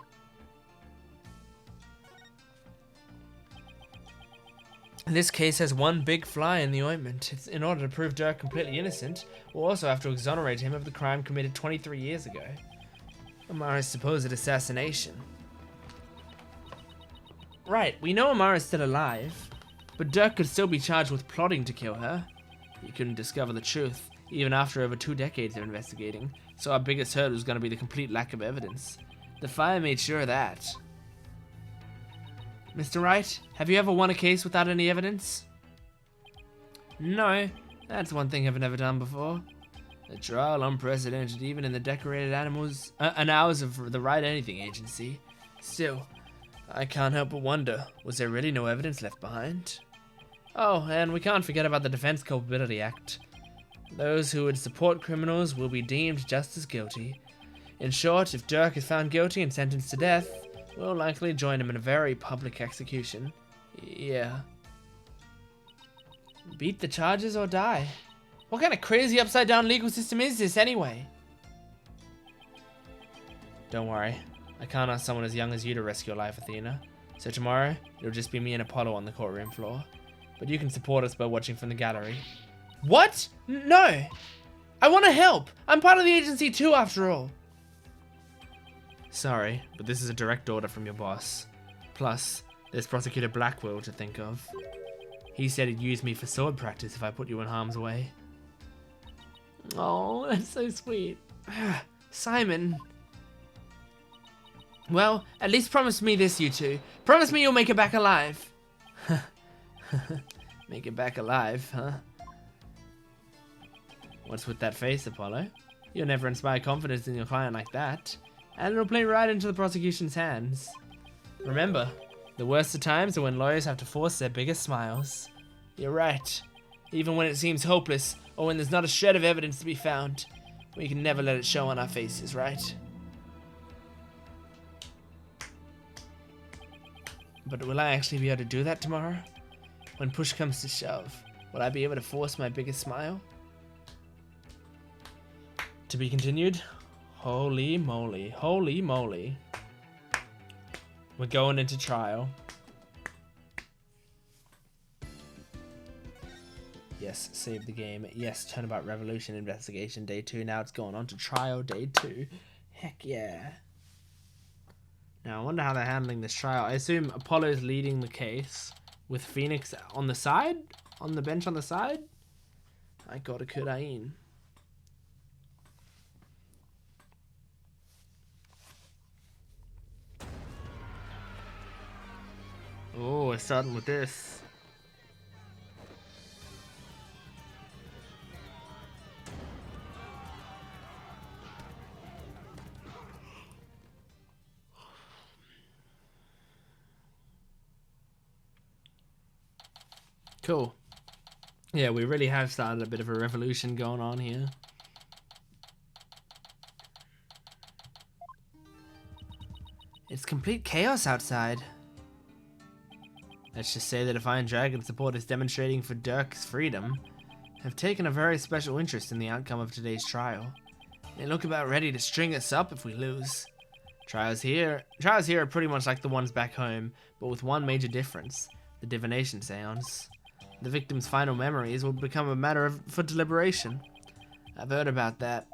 This case has one big fly in the ointment. In order to prove Dirk completely innocent, we'll also have to exonerate him of the crime committed 23 years ago. Amara's supposed assassination. Right, we know Amara's still alive, but Dirk could still be charged with plotting to kill her. He couldn't discover the truth, even after over 2 decades of investigating, so our biggest hurdle was going to be the complete lack of evidence. The fire made sure of that. Mr. Wright, have you ever won a case without any evidence? No, that's one thing I've never done before. A trial unprecedented even in the decorated annals of the Right Anything Agency. Still, I can't help but wonder, was there really no evidence left behind? Oh, and we can't forget about the Defense Culpability Act. Those who would support criminals will be deemed just as guilty. In short, if Dirk is found guilty and sentenced to death, we'll likely join him in a very public execution. Yeah. Beat the charges or die? What kind of crazy upside-down legal system is this anyway? Don't worry. I can't ask someone as young as you to risk your life, Athena. So tomorrow, it'll just be me and Apollo on the courtroom floor. But you can support us by watching from the gallery. What? No! I want to help! I'm part of the agency too, after all! Sorry, but this is a direct order from your boss. Plus, there's Prosecutor Blackwell to think of. He said he'd use me for sword practice if I put you in harm's way. Oh, that's so sweet. Simon. Well, at least promise me this, you two. Promise me you'll make it back alive. Make it back alive, huh? What's with that face, Apollo? You'll never inspire confidence in your client like that. And it'll play right into the prosecution's hands. Remember, the worst of times are when lawyers have to force their biggest smiles. You're right. Even when it seems hopeless, or when there's not a shred of evidence to be found, we can never let it show on our faces, right? But will I actually be able to do that tomorrow? When push comes to shove, will I be able to force my biggest smile? To be continued? Holy moly, holy moly. We're going into trial. Yes, save the game. Yes, Turnabout Revolution Investigation Day 2. Now it's going on to Trial Day 2. Heck yeah. Now, I wonder how they're handling this trial. I assume Apollo's leading the case with Phoenix on the side? On the bench on the side? I got a Kurain. Oh, we're starting with this. Cool. Yeah, we really have started a bit of a revolution going on here. It's complete chaos outside. Let's just say the Defiant Dragon supporters demonstrating for Dirk's freedom have taken a very special interest in the outcome of today's trial. They look about ready to string us up if we lose. Trials here are pretty much like the ones back home, but with one major difference: the Divination Seance. The victim's final memories will become a matter for deliberation. I've heard about that.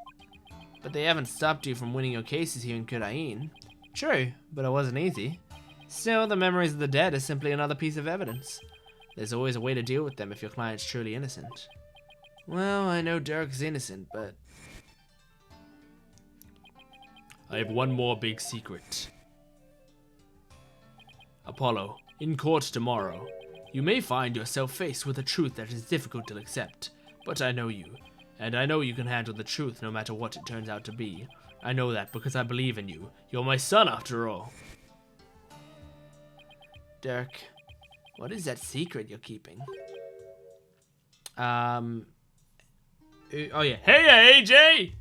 But they haven't stopped you from winning your cases here in Kurain. True, but it wasn't easy. Still, the memories of the dead is simply another piece of evidence. There's always a way to deal with them if your client's truly innocent. Well, I know Dirk's innocent, but... I have one more big secret. Apollo, in court tomorrow, you may find yourself faced with a truth that is difficult to accept, but I know you, and I know you can handle the truth no matter what it turns out to be. I know that because I believe in you. You're my son after all. Dirk, what is that secret you're keeping? Oh yeah. Hey, AJ!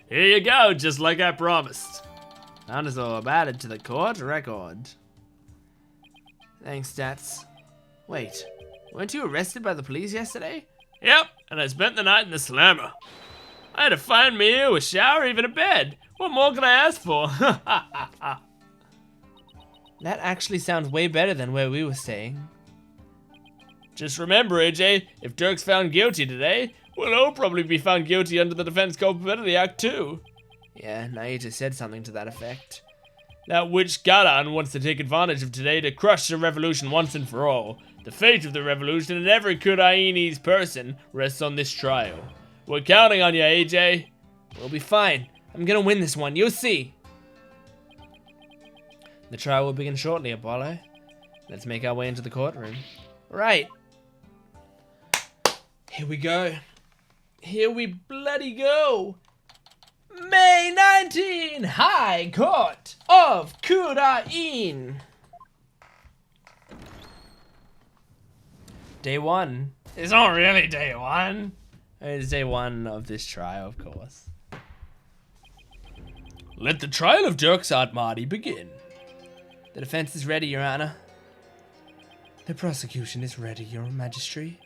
Here you go, just like I promised. Found us all about it to the court record. Thanks, Stats. Wait, weren't you arrested by the police yesterday? Yep, and I spent the night in the slammer. I had to find me a shower, even a bed. What more can I ask for? That actually sounds way better than where we were staying. Just remember, AJ, if Dirk's found guilty today, well, he'll probably be found guilty under the Defense Culpability Act too. Yeah, now you just said something to that effect. That witch Garan wants to take advantage of today to crush the revolution once and for all. The fate of the revolution and every Kuraini's person rests on this trial. We're counting on you, AJ. We'll be fine. I'm gonna win this one, you'll see. The trial will begin shortly, Apollo. Let's make our way into the courtroom. Right. Here we go. Here we bloody go. May 19, High Court of Kurain. Day 1. It's not really day 1. It's day 1 of this trial, of course. Let the trial of Dirk Marty begin. The defense is ready, Your Honor. The prosecution is ready, Your Majesty.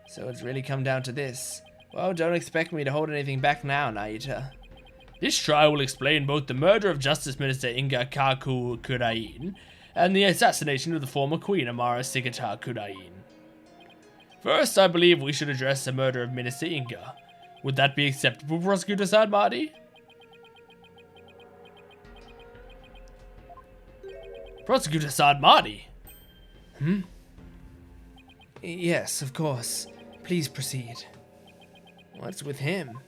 So it's really come down to this. Well, don't expect me to hold anything back now, Naita. This trial will explain both the murder of Justice Minister Inga Kaku Kurain and the assassination of the former Queen Amara Sigata Kurain. First, I believe we should address the murder of Minister Inga. Would that be acceptable, Prosecutor Sadmadi? Prosecutor Sadmadi? Yes, of course. Please proceed. What's with him?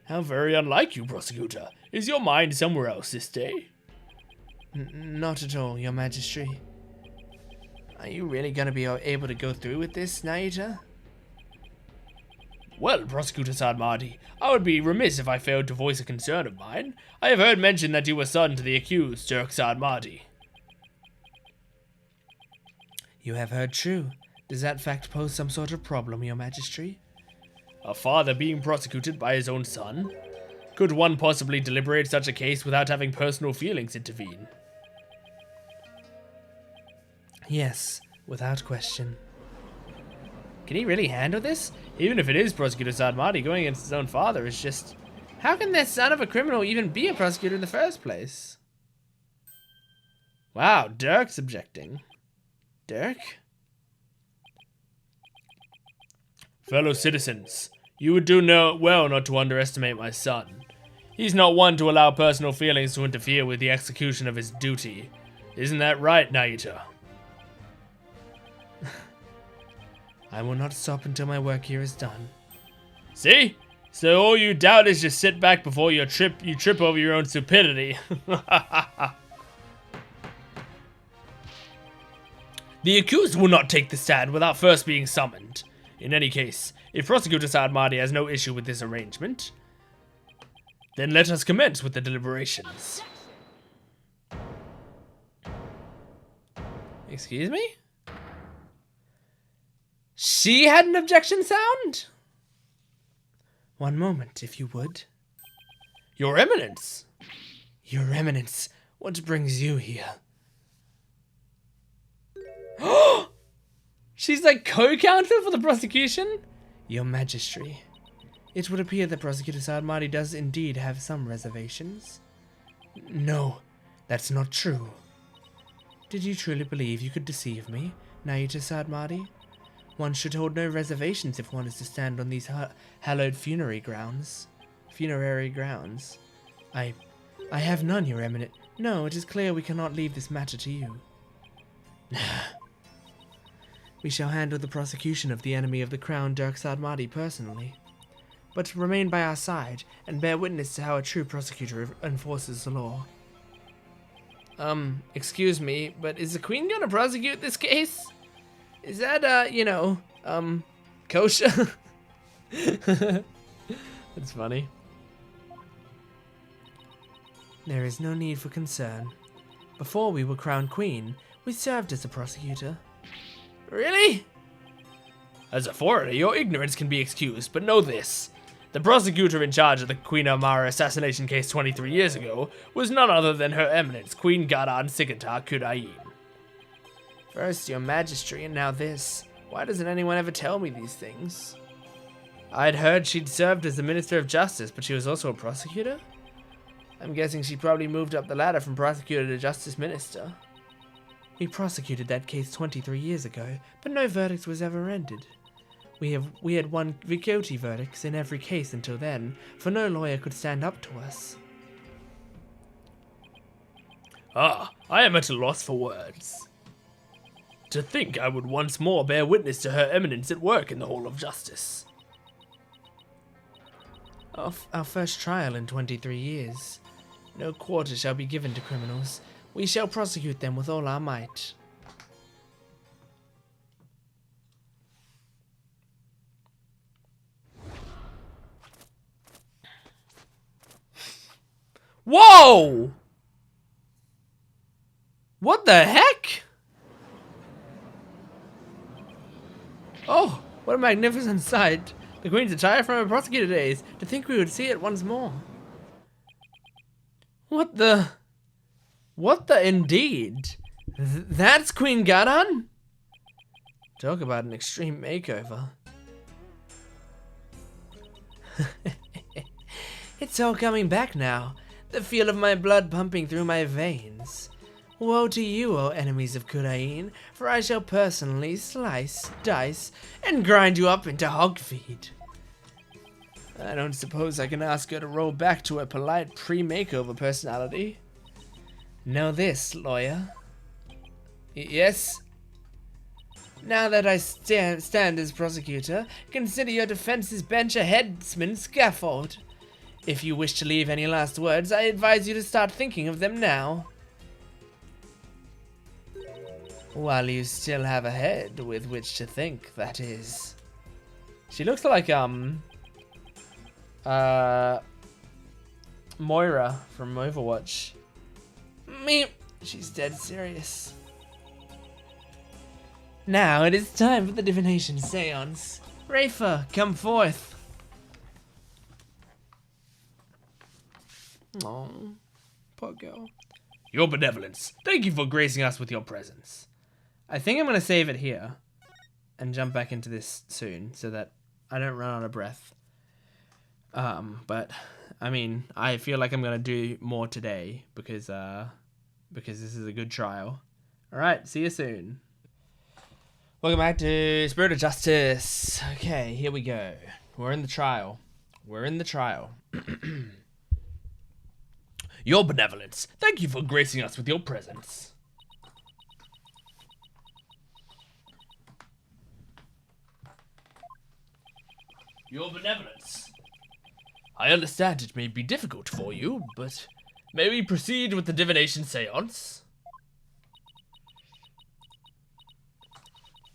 How very unlike you, Prosecutor. Is your mind somewhere else this day? Not at all, Your Majesty. Are you really going to be able to go through with this, Naita? Well, Prosecutor Sarmadi, I would be remiss if I failed to voice a concern of mine. I have heard mention that you were son to the accused, Dirk Sarmadi. You have heard true. Does that fact pose some sort of problem, Your Majesty? A father being prosecuted by his own son? Could one possibly deliberate such a case without having personal feelings intervene? Yes, without question. Can he really handle this? Even if it is Prosecutor Sarmadi going against his own father, is just... How can the son of a criminal even be a prosecutor in the first place? Wow, Dirk's objecting. Dirk? Fellow citizens, you would do well not to underestimate my son. He's not one to allow personal feelings to interfere with the execution of his duty. Isn't that right, Naita? I will not stop until my work here is done. See? So all you doubt is just sit back before you trip over your own stupidity. The accused will not take the stand without first being summoned. In any case, if Prosecutor Sarmadi has no issue with this arrangement, then let us commence with the deliberations. Excuse me? She had an objection sound? One moment, if you would. Your Eminence! Your Eminence, what brings you here? She's like co-counsel for the prosecution? Your Majesty, it would appear that Prosecutor Sarmadi does indeed have some reservations. No, that's not true. Did you truly believe you could deceive me, Naita Sarmadi? One should hold no reservations if one is to stand on these hallowed funerary grounds. I have none, Your Eminence. No, it is clear we cannot leave this matter to you. We shall handle the prosecution of the enemy of the crown, Dirk Sarmadi, personally. But remain by our side and bear witness to how a true prosecutor enforces the law. Excuse me, but is the Queen gonna prosecute this case? Is that, kosher? That's funny. There is no need for concern. Before we were crowned queen, we served as a prosecutor. Really? As a foreigner, your ignorance can be excused, but know this. The prosecutor in charge of the Queen Amara assassination case 23 years ago was none other than Her Eminence, Queen Garan Sigatar Kudain. First your Majesty, and now this. Why doesn't anyone ever tell me these things? I'd heard she'd served as the Minister of Justice, but she was also a prosecutor? I'm guessing she probably moved up the ladder from prosecutor to Justice Minister. We prosecuted that case 23 years ago, but no verdict was ever rendered. We had won guilty verdicts in every case until then, for no lawyer could stand up to us. Ah, I am at a loss for words. To think I would once more bear witness to Her Eminence at work in the Hall of Justice. Our first trial in 23 years. No quarter shall be given to criminals. We shall prosecute them with all our might. Whoa! What the heck? Oh, what a magnificent sight. The Queen's attire from her prosecutor days. To think we would see it once more. What the indeed? That's Queen Garan? Talk about an extreme makeover. It's all coming back now. The feel of my blood pumping through my veins. Woe to you, O enemies of Kudain, for I shall personally slice, dice, and grind you up into hog feed. I don't suppose I can ask her to roll back to her polite pre-makeover personality. Know this, lawyer. Yes? Now that I stand as prosecutor, consider your defense's bench a headsman's scaffold. If you wish to leave any last words, I advise you to start thinking of them now. While you still have a head with which to think, that is. She looks like Moira from Overwatch. Me, she's dead serious. Now it is time for the Divination Seance. Rafa, come forth. Oh, poor girl. Your benevolence. Thank you for gracing us with your presence. I think I'm gonna save it here and jump back into this soon so that I don't run out of breath. But I mean, I feel like I'm gonna do more today because this is a good trial. All right, see you soon. Welcome back to Spirit of Justice. Okay, here we go. We're in the trial. Your benevolence. Thank you for gracing us with your presence. Your benevolence. I understand it may be difficult for you, but may we proceed with the Divination Seance?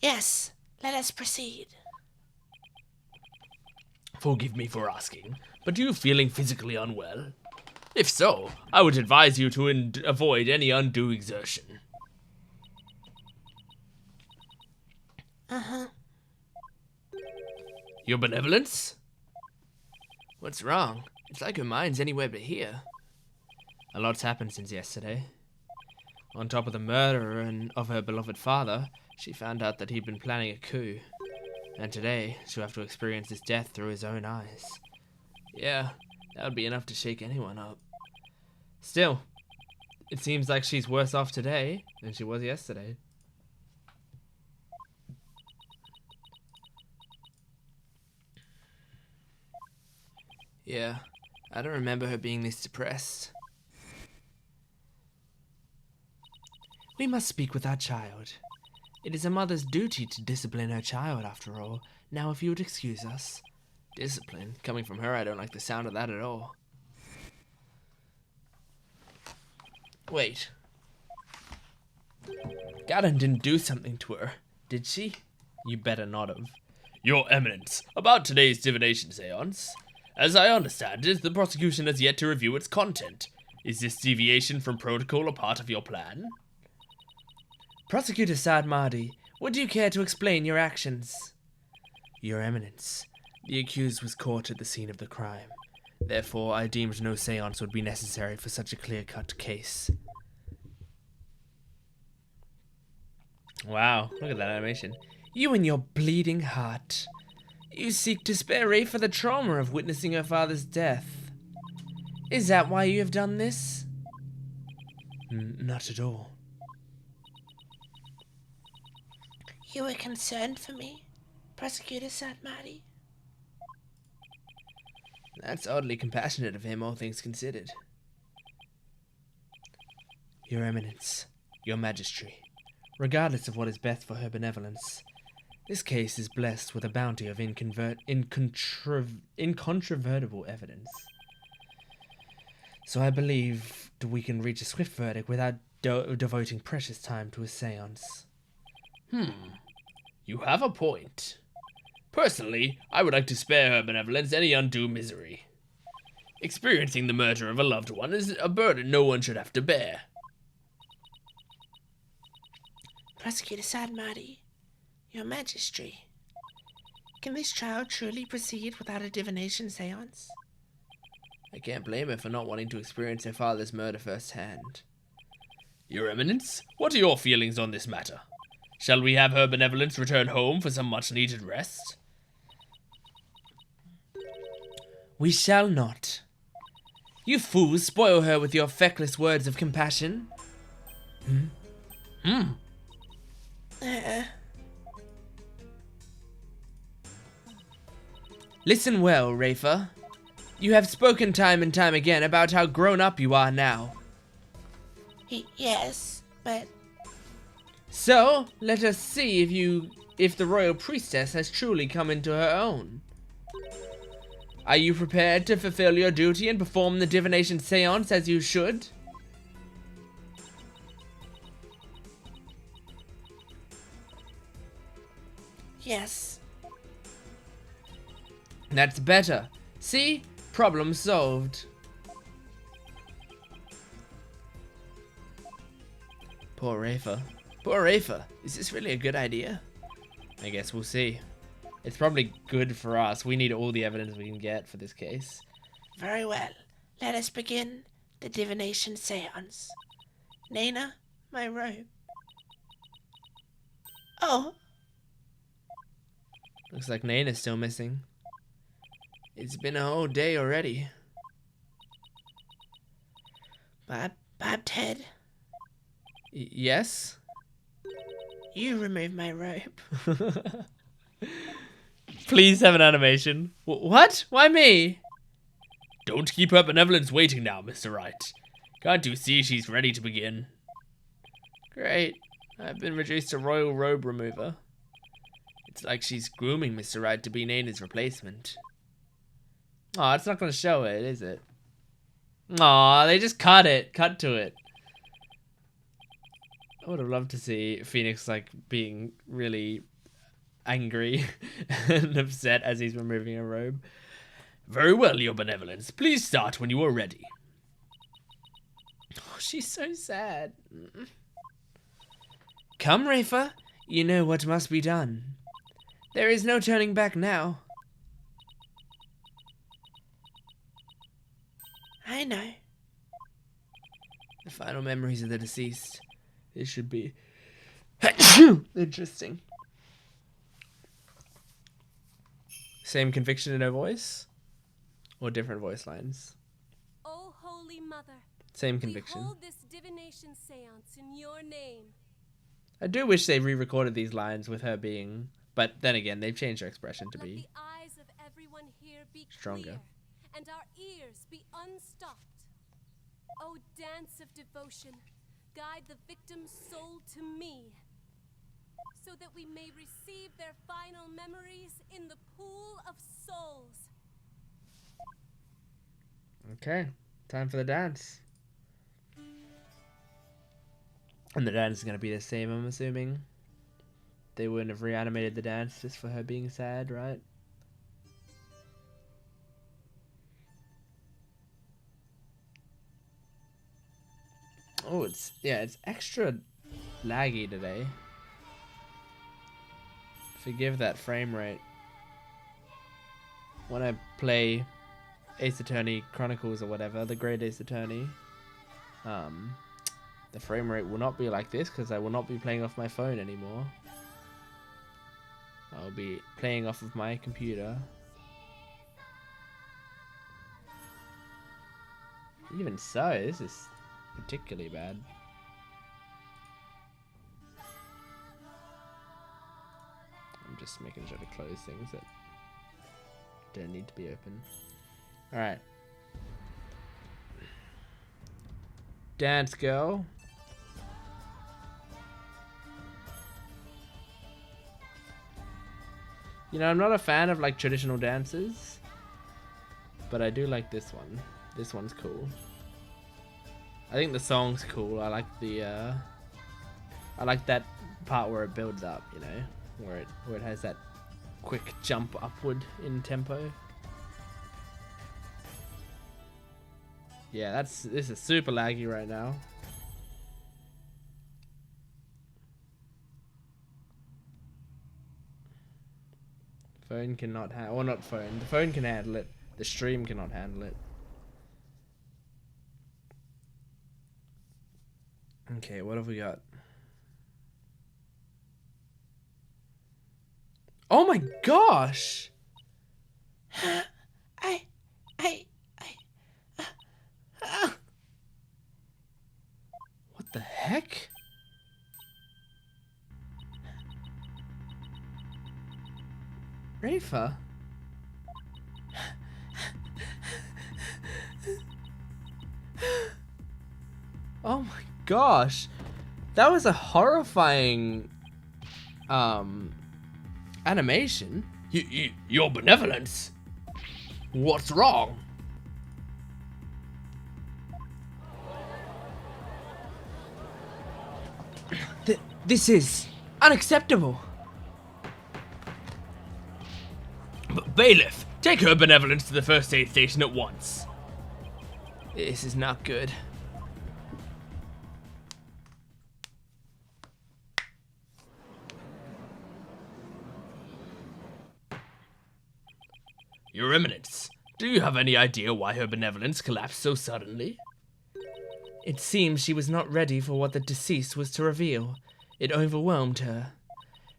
Yes, let us proceed. Forgive me for asking, but are you feeling physically unwell? If so, I would advise you to avoid any undue exertion. Uh-huh. Your benevolence? What's wrong? It's like her mind's anywhere but here. A lot's happened since yesterday. On top of the murder of her beloved father, she found out that he'd been planning a coup. And today, she'll have to experience his death through his own eyes. Yeah, that would be enough to shake anyone up. Still, it seems like she's worse off today than she was yesterday. Yeah, I don't remember her being this depressed. We must speak with our child. It is a mother's duty to discipline her child, after all. Now, if you would excuse us. Discipline? Coming from her, I don't like the sound of that at all. Wait. Garen didn't do something to her, did she? You better not have. Your Eminence, about today's Divination Seance. As I understand it, the prosecution has yet to review its content. Is this deviation from protocol a part of your plan? Prosecutor Sadmadi, would you care to explain your actions? Your Eminence, the accused was caught at the scene of the crime. Therefore, I deemed no seance would be necessary for such a clear-cut case. Wow, look at that animation. You and your bleeding heart. You seek to spare Ray for the trauma of witnessing her father's death. Is that why you have done this? Not at all. You were concerned for me, Prosecutor Sadmadi? That's oddly compassionate of him, all things considered. Your Eminence, your Majesty, regardless of what is best for her benevolence, this case is blessed with a bounty of incontrovertible evidence. So I believe we can reach a swift verdict without devoting precious time to a seance. You have a point. Personally, I would like to spare her benevolence any undue misery. Experiencing the murder of a loved one is a burden no one should have to bear. Prosecutor Sadmadi, your Majesty, can this trial truly proceed without a divination seance? I can't blame her for not wanting to experience her father's murder firsthand. Your Eminence, what are your feelings on this matter? Shall we have her benevolence return home for some much-needed rest? We shall not. You fools spoil her with your feckless words of compassion. Listen well, Rafa. You have spoken time and time again about how grown up you are now. Yes, but... So, let us see if the royal priestess has truly come into her own. Are you prepared to fulfill your duty and perform the divination seance as you should? Yes. That's better. See? Problem solved. Poor Rafa. Poor Rafa. Is this really a good idea? I guess we'll see. It's probably good for us. We need all the evidence we can get for this case. Very well. Let us begin the Divination Seance. Nana, my robe. Oh, Looks like Nana's still missing. It's been a whole day already. Bob Ted, Yes? you remove my robe. Please have an animation. What? Why me? Don't keep her benevolence waiting now, Mr. Wright. Can't you see she's ready to begin? Great. I've been reduced to royal robe remover. It's like she's grooming Mr. Wright to be Nana's replacement. Aw, it's not going to show it, is it? Aw, they just cut it. Cut to it. I would have loved to see Phoenix, like, being really angry and upset as he's removing a robe. Very well, your benevolence. Please start when you are ready. Oh, she's so sad. Come, Rafa. You know what must be done. There is no turning back now. I know. The final memories of the deceased. This should be interesting. Same conviction in her voice? Or different voice lines? O Holy Mother, Same conviction. we hold this divination seance in your name. I do wish they re-recorded these lines with her being... But then again, they've changed her expression to Let be... the eyes of everyone here be stronger. clear, and our ears be unstopped. O dance of devotion, guide the victim's soul to me, so that we may receive their final memories in the pool of souls. Okay, time for the dance. And the dance is going to be the same, I'm assuming. They wouldn't have reanimated the dance just for her being sad, right? Oh, it's extra laggy today. Forgive that frame rate. When I play Ace Attorney Chronicles or whatever, the Great Ace Attorney, the frame rate will not be like this because I will not be playing off my phone anymore. I'll be playing off of my computer. Even so, this is particularly bad. I'm just making sure to close things that don't need to be open. Alright. Dance girl. You know, I'm not a fan of like traditional dances, but I do like this one. This one's cool. I think the song's cool. I like the I like that part where it builds up, you know, where it has that quick jump upward in tempo. Yeah, this is super laggy right now. Phone cannot handle, or not phone. The phone can handle it. The stream cannot handle it. Okay, what have we got? Oh my gosh! What the heck? Rafa? Oh my gosh. That was a horrifying animation. Your benevolence? What's wrong? This is unacceptable. Bailiff, Take her benevolence to the first aid station at once. This is not good. Your Eminence, do you have any idea why her benevolence collapsed so suddenly? It seems she was not ready for what the deceased was to reveal. It overwhelmed her.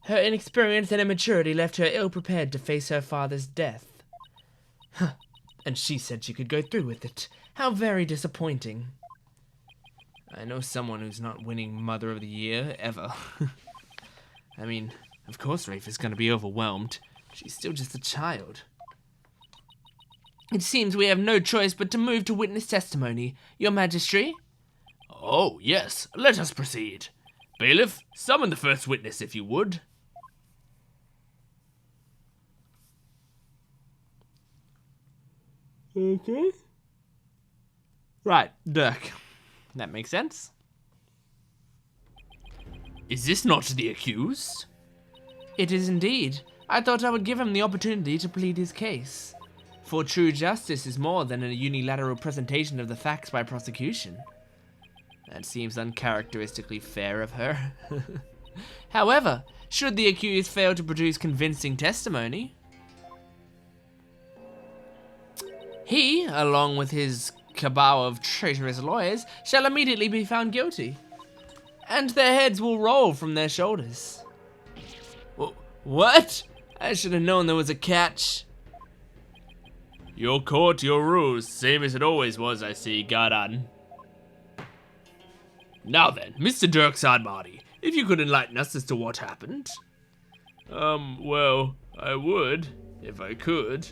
Her inexperience and immaturity left her ill-prepared to face her father's death. Huh. And she said she could go through with it. How very disappointing. I know someone who's not winning Mother of the Year, ever. I mean, of course Rafe is going to be overwhelmed. She's still just a child. It seems we have no choice but to move to witness testimony, Your Majesty. Oh, yes, let us proceed. Bailiff, summon the first witness if you would. Okay. Right, Dirk. That makes sense. Is this not the accused? It is indeed. I thought I would give him the opportunity to plead his case. For true justice is more than a unilateral presentation of the facts by prosecution. That seems uncharacteristically fair of her. However, should the accused fail to produce convincing testimony, he, along with his cabal of traitorous lawyers, shall immediately be found guilty, and their heads will roll from their shoulders. What? I should have known there was a catch. Your court, your rules, same as it always was, I see, Garan. Now then, Mr. Dirk Sadmadi, if you could enlighten us as to what happened. Well, I would, if I could.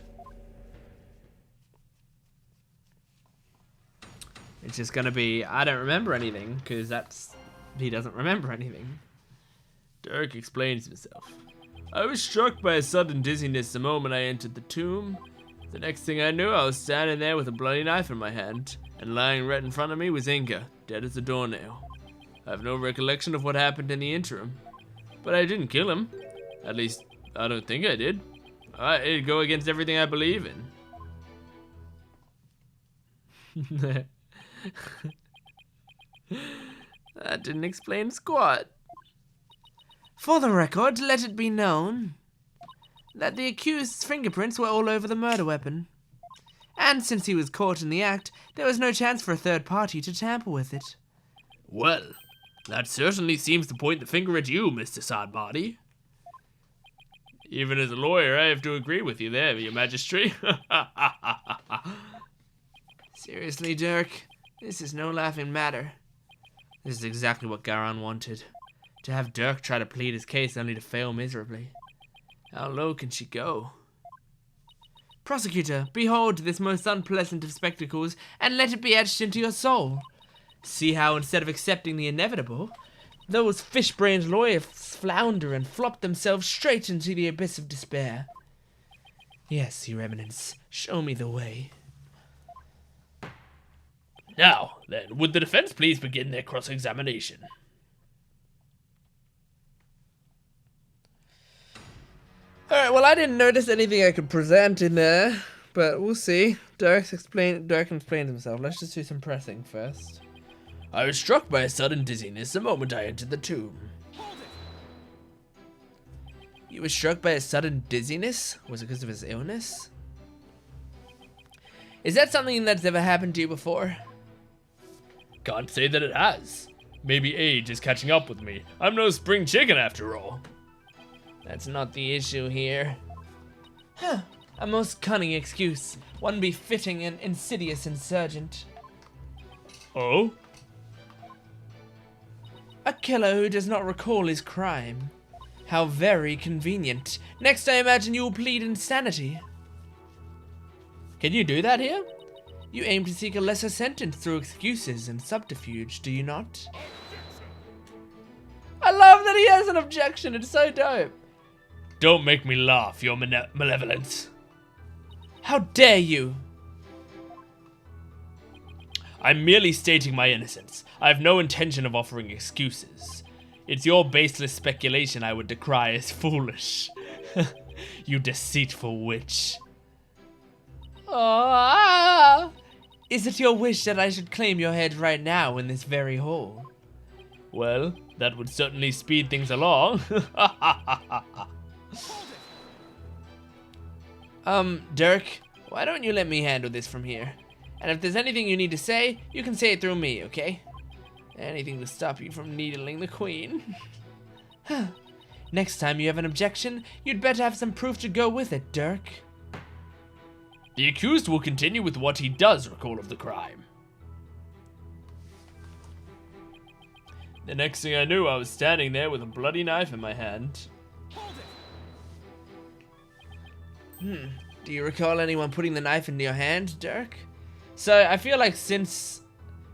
It's just gonna be, I don't remember anything, because he doesn't remember anything. Dirk explains himself. I was struck by a sudden dizziness the moment I entered the tomb. The next thing I knew, I was standing there with a bloody knife in my hand, and lying right in front of me was Inga, dead as a doornail. I have no recollection of what happened in the interim, but I didn't kill him. At least, I don't think I did. It'd go against everything I believe in. That didn't explain squat. For the record, let it be known that the accused's fingerprints were all over the murder weapon. And since he was caught in the act, there was no chance for a third party to tamper with it. Well, that certainly seems to point the finger at you, Mr. Sadbody. Even as a lawyer, I have to agree with you there, Your Majesty. Seriously, Dirk, this is no laughing matter. This is exactly what Garan wanted. To have Dirk try to plead his case only to fail miserably. How low can she go? Prosecutor, behold this most unpleasant of spectacles, and let it be etched into your soul. See how, instead of accepting the inevitable, those fish-brained lawyers flounder and flop themselves straight into the abyss of despair. Yes, Your Eminence, show me the way. Now, then, would the defense please begin their cross-examination? Alright, well, I didn't notice anything I could present in there, but we'll see. Dirk explained himself. Let's just do some pressing first. I was struck by a sudden dizziness the moment I entered the tomb. You were struck by a sudden dizziness? Was it because of his illness? Is that something that's ever happened to you before? Can't say that it has. Maybe age is catching up with me. I'm no spring chicken after all. That's not the issue here. Huh. A most cunning excuse. One befitting an insidious insurgent. Oh? A killer who does not recall his crime. How very convenient. Next I imagine you will plead insanity. Can you do that here? You aim to seek a lesser sentence through excuses and subterfuge, do you not? I love that he has an objection, it's so dope. Don't make me laugh, Your Malevolence. How dare you? I'm merely stating my innocence. I have no intention of offering excuses. It's your baseless speculation I would decry as foolish. You deceitful witch. Oh, is it your wish that I should claim your head right now in this very hole? Well, that would certainly speed things along. Dirk, why don't you let me handle this from here? And if there's anything you need to say, you can say it through me, okay? Anything to stop you from needling the queen. Next time you have an objection, you'd better have some proof to go with it, Dirk. The accused will continue with what he does recall of the crime. The next thing I knew, I was standing there with a bloody knife in my hand. Do you recall anyone putting the knife into your hand, Dirk? So I feel like since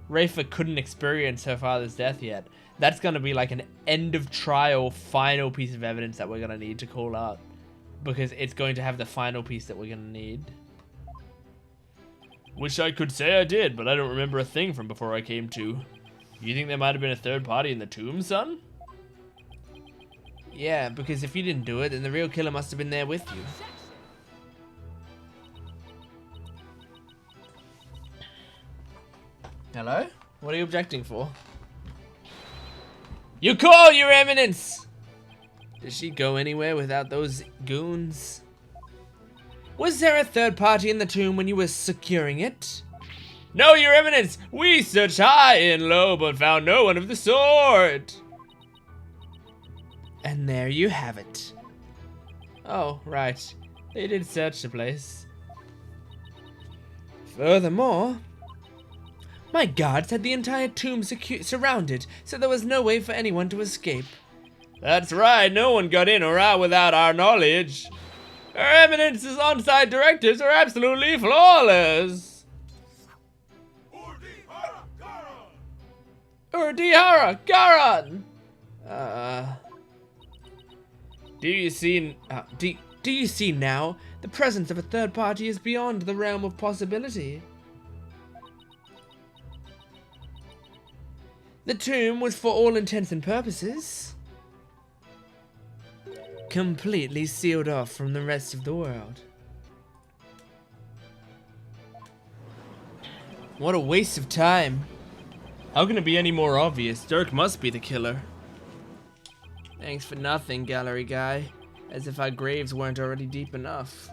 Rafa couldn't experience her father's death yet, that's gonna be like an end of trial final piece of evidence that we're gonna need to call out. Because it's going to have the final piece that we're gonna need. Wish I could say I did, but I don't remember a thing from before I came to. You think there might have been a third party in the tomb, son? Yeah, because if you didn't do it, then the real killer must have been there with you. Hello? What are you objecting for? You call, Your Eminence! Did she go anywhere without those goons? Was there a third party in the tomb when you were securing it? No, Your Eminence! We searched high and low, but found no one of the sort! And there you have it. Oh, right. They did search the place. Furthermore, my guards had the entire tomb surrounded, so there was no way for anyone to escape. That's right, no one got in or out without our knowledge. Her Eminence's on-site directives are absolutely flawless. Urdihara Garan! Do you see now? The presence of a third party is beyond the realm of possibility. The tomb was, for all intents and purposes, completely sealed off from the rest of the world. What a waste of time. How can it be any more obvious? Dirk must be the killer. Thanks for nothing, gallery guy. As if our graves weren't already deep enough.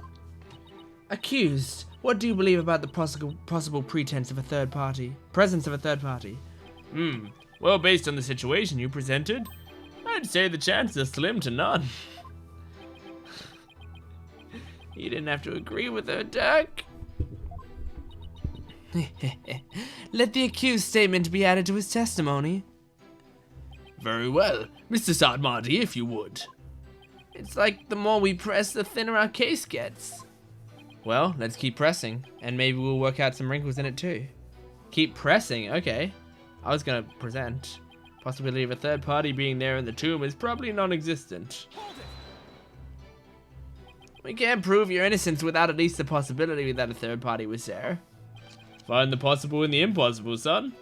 Accused, what do you believe about the possible presence of a third party? Well, based on the situation you presented, I'd say the chances are slim to none. You didn't have to agree with her, Dirk. Let the accused statement be added to his testimony. Very well, Mr. Sadmadi, if you would. It's like the more we press, the thinner our case gets. Well, let's keep pressing, and maybe we'll work out some wrinkles in it too. Keep pressing, okay. I was gonna present. Possibility of a third party being there in the tomb is probably non-existent. We can't prove your innocence without at least the possibility that a third party was there. Find the possible in the impossible, son.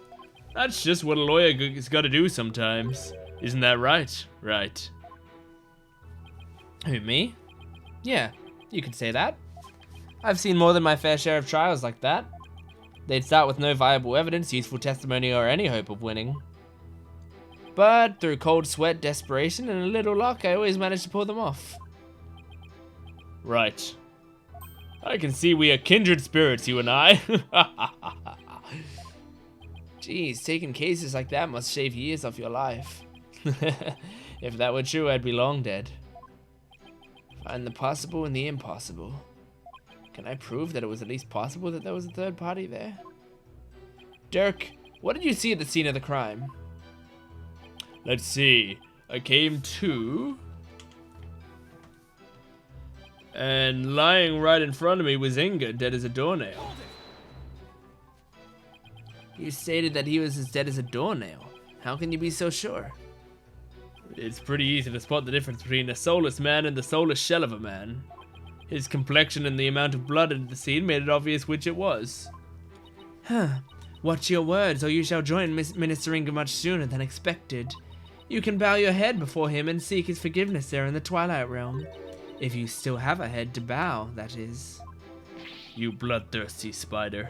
That's just what a lawyer's gotta do sometimes. Isn't that right? Right. Who, me? Yeah, you could say that. I've seen more than my fair share of trials like that. They'd start with no viable evidence, useful testimony, or any hope of winning. But through cold sweat, desperation, and a little luck, I always managed to pull them off. Right. I can see we are kindred spirits, you and I. Geez, taking cases like that must shave years off your life. If that were true, I'd be long dead. Find the possible in the impossible. Can I prove that it was at least possible that there was a third party there? Dirk, what did you see at the scene of the crime? Let's see. I came to... and lying right in front of me was Inga, dead as a doornail. You stated that he was as dead as a doornail. How can you be so sure? It's pretty easy to spot the difference between a soulless man and the soulless shell of a man. His complexion and the amount of blood at the scene made it obvious which it was. Huh. Watch your words, or you shall join Minister Inga much sooner than expected. You can bow your head before him and seek his forgiveness there in the Twilight Realm. If you still have a head to bow, that is. You bloodthirsty spider.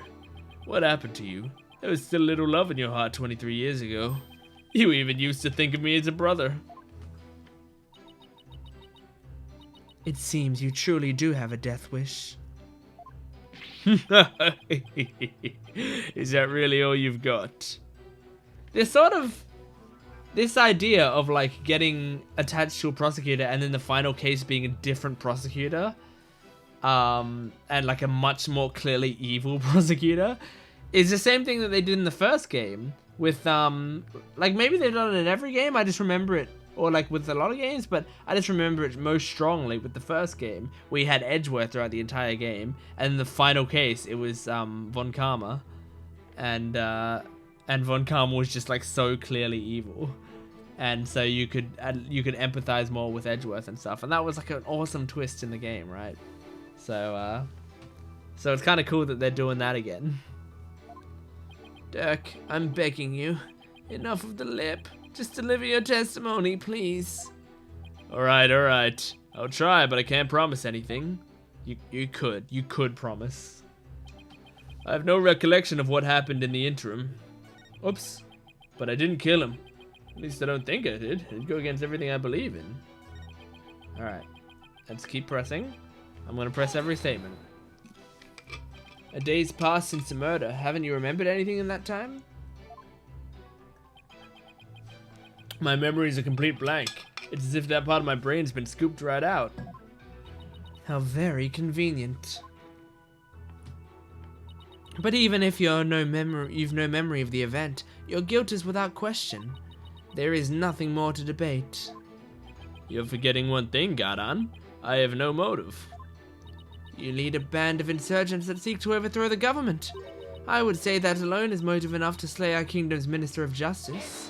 What happened to you? There was still a little love in your heart 23 years ago. You even used to think of me as a brother. It seems you truly do have a death wish. Is that really all you've got? This idea of like getting attached to a prosecutor and then the final case being a different prosecutor, and like a much more clearly evil prosecutor, is the same thing that they did in the first game with like maybe they've done it in every game. I just remember it, or like with a lot of games, but I just remember it most strongly with the first game, where you had Edgeworth throughout the entire game, and in the final case it was Von Karma, and Von Karma was just like so clearly evil, and so you could empathize more with Edgeworth and stuff, and that was like an awesome twist in the game, right? So it's kind of cool that they're doing that again. Dirk, I'm begging you, enough of the lip. Just deliver your testimony, please. Alright. I'll try, but I can't promise anything. You could promise. I have no recollection of what happened in the interim. Oops. But I didn't kill him. At least I don't think I did. It'd go against everything I believe in. Alright. Let's keep pressing. I'm gonna press every statement. A day's passed since the murder. Haven't you remembered anything in that time? My memory is a complete blank. It's as if that part of my brain's been scooped right out. How very convenient. But even if you've no memory of the event, your guilt is without question. There is nothing more to debate. You're forgetting one thing, Garan. I have no motive. You lead a band of insurgents that seek to overthrow the government. I would say that alone is motive enough to slay our kingdom's Minister of Justice.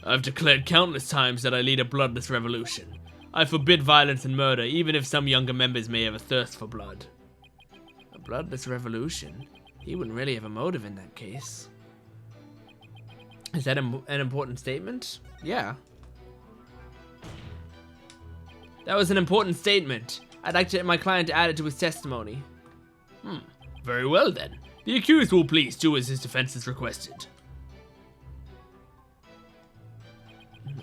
I've declared countless times that I lead a bloodless revolution. I forbid violence and murder, even if some younger members may have a thirst for blood. A bloodless revolution? He wouldn't really have a motive in that case. Is that an important statement? Yeah. That was an important statement. I'd like my client to add it to his testimony. Very well then. The accused will please do as his defense has requested.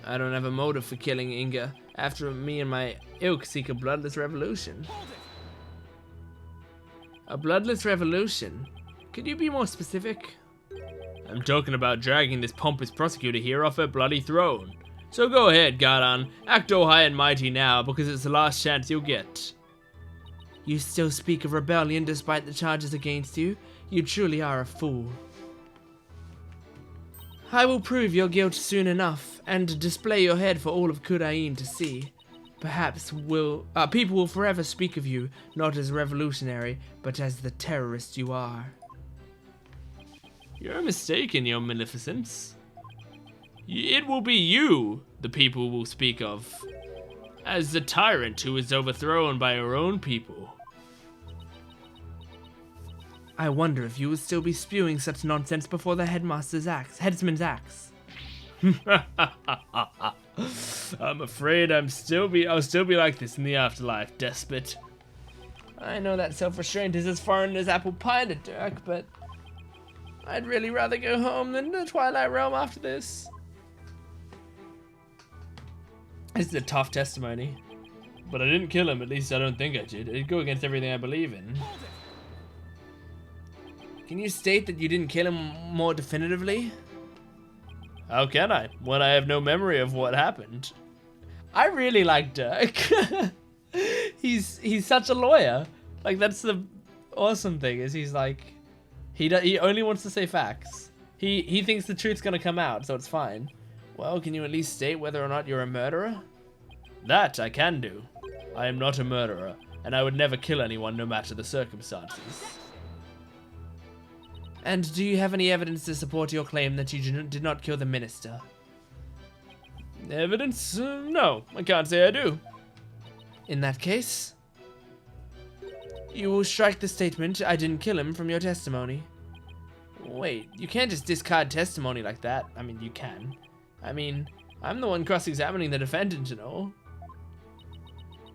I don't have a motive for killing Inga after me and my ilk seek a bloodless revolution. A bloodless revolution? Could you be more specific? I'm talking about dragging this pompous prosecutor here off her bloody throne. So go ahead, Garan. Act all high and mighty now, because it's the last chance you'll get. You still speak of rebellion despite the charges against you? You truly are a fool. I will prove your guilt soon enough, and display your head for all of Kudain to see. Perhaps people will forever speak of you, not as revolutionary, but as the terrorist you are. You're mistaken, your magnificence. It will be you the people will speak of, as the tyrant who is overthrown by your own people. I wonder if you will still be spewing such nonsense before the headsman's axe. I'm afraid I'll still be like this in the afterlife, despot. I know that self-restraint is as foreign as apple pie to Dirk, but I'd really rather go home than the Twilight Realm after this. This is a tough testimony. But I didn't kill him, at least I don't think I did. It'd go against everything I believe in. Can you state that you didn't kill him more definitively? How can I, when I have no memory of what happened? I really like Dirk. He's such a lawyer. Like, that's the awesome thing, is he's like, he only wants to say facts. He thinks the truth's gonna come out, so it's fine. Well, can you at least state whether or not you're a murderer? That I can do. I am not a murderer, and I would never kill anyone no matter the circumstances. And do you have any evidence to support your claim that you did not kill the minister? Evidence? No, I can't say I do. In that case, you will strike the statement, I didn't kill him, from your testimony. Wait, you can't just discard testimony like that. I mean, you can. I mean, I'm the one cross-examining the defendant and all.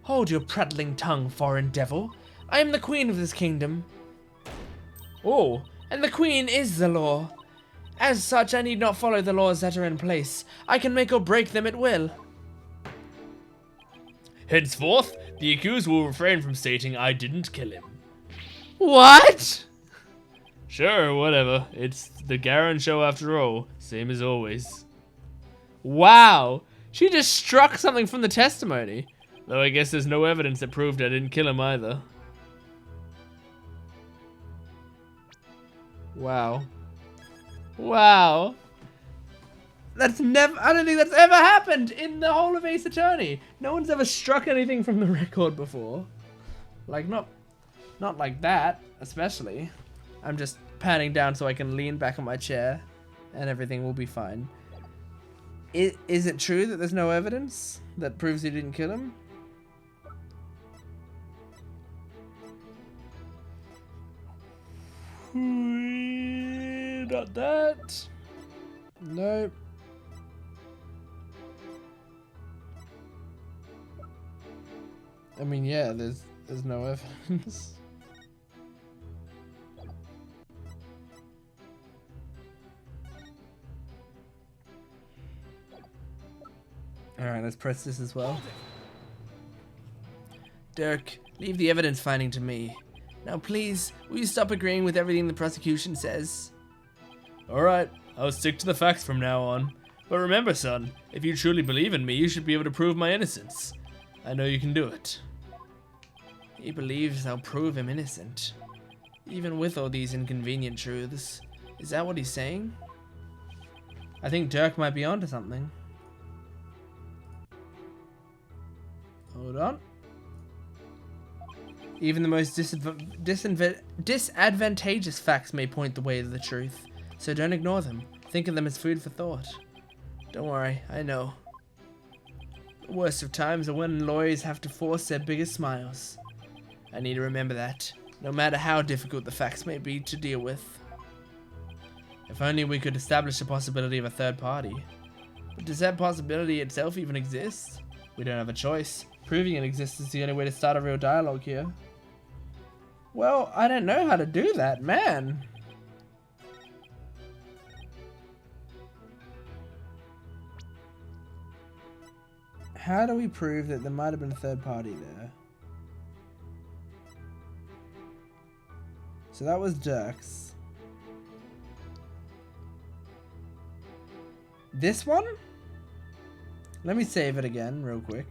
Hold your prattling tongue, foreign devil. I am the queen of this kingdom. Oh, and the queen is the law. As such, I need not follow the laws that are in place. I can make or break them at will. Henceforth, the accused will refrain from stating I didn't kill him. What? Sure, whatever. It's the Garen show after all. Same as always. Wow. She just struck something from the testimony. Though I guess there's no evidence that proved I didn't kill him either. Wow. Wow. That's never, I don't think that's ever happened in the whole of Ace Attorney. No one's ever struck anything from the record before. Like, not like that, especially. I'm just patting down so I can lean back on my chair and everything will be fine. Is it true that there's no evidence that proves he didn't kill him? Not that. Nope. I mean, yeah, there's no evidence. Alright, let's press this as well. Dirk, leave the evidence finding to me. Now please, will you stop agreeing with everything the prosecution says? Alright, I'll stick to the facts from now on. But remember, son, if you truly believe in me, you should be able to prove my innocence. I know you can do it. He believes I'll prove him innocent. Even with all these inconvenient truths. Is that what he's saying? I think Dirk might be onto something. Hold on. Even the most disadvantageous facts may point the way to the truth, so don't ignore them. Think of them as food for thought. Don't worry, I know. The worst of times are when lawyers have to force their biggest smiles. I need to remember that, no matter how difficult the facts may be to deal with. If only we could establish the possibility of a third party. But does that possibility itself even exist? We don't have a choice. Proving it exists is the only way to start a real dialogue here. Well, I don't know how to do that, man. How do we prove that there might have been a third party there? So that was Dirk's. This one? Let me save it again real quick.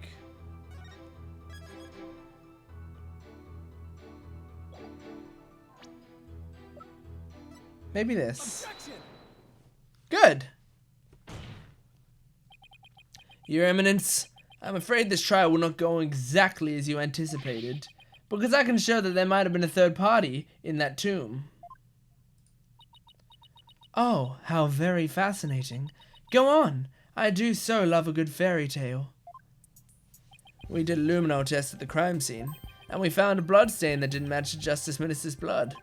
Maybe this. Good. Your Eminence, I'm afraid this trial will not go exactly as you anticipated, because I can show that there might have been a third party in that tomb. Oh, how very fascinating. Go on. I do so love a good fairy tale. We did a luminol test at the crime scene, and we found a blood stain that didn't match the Justice Minister's blood.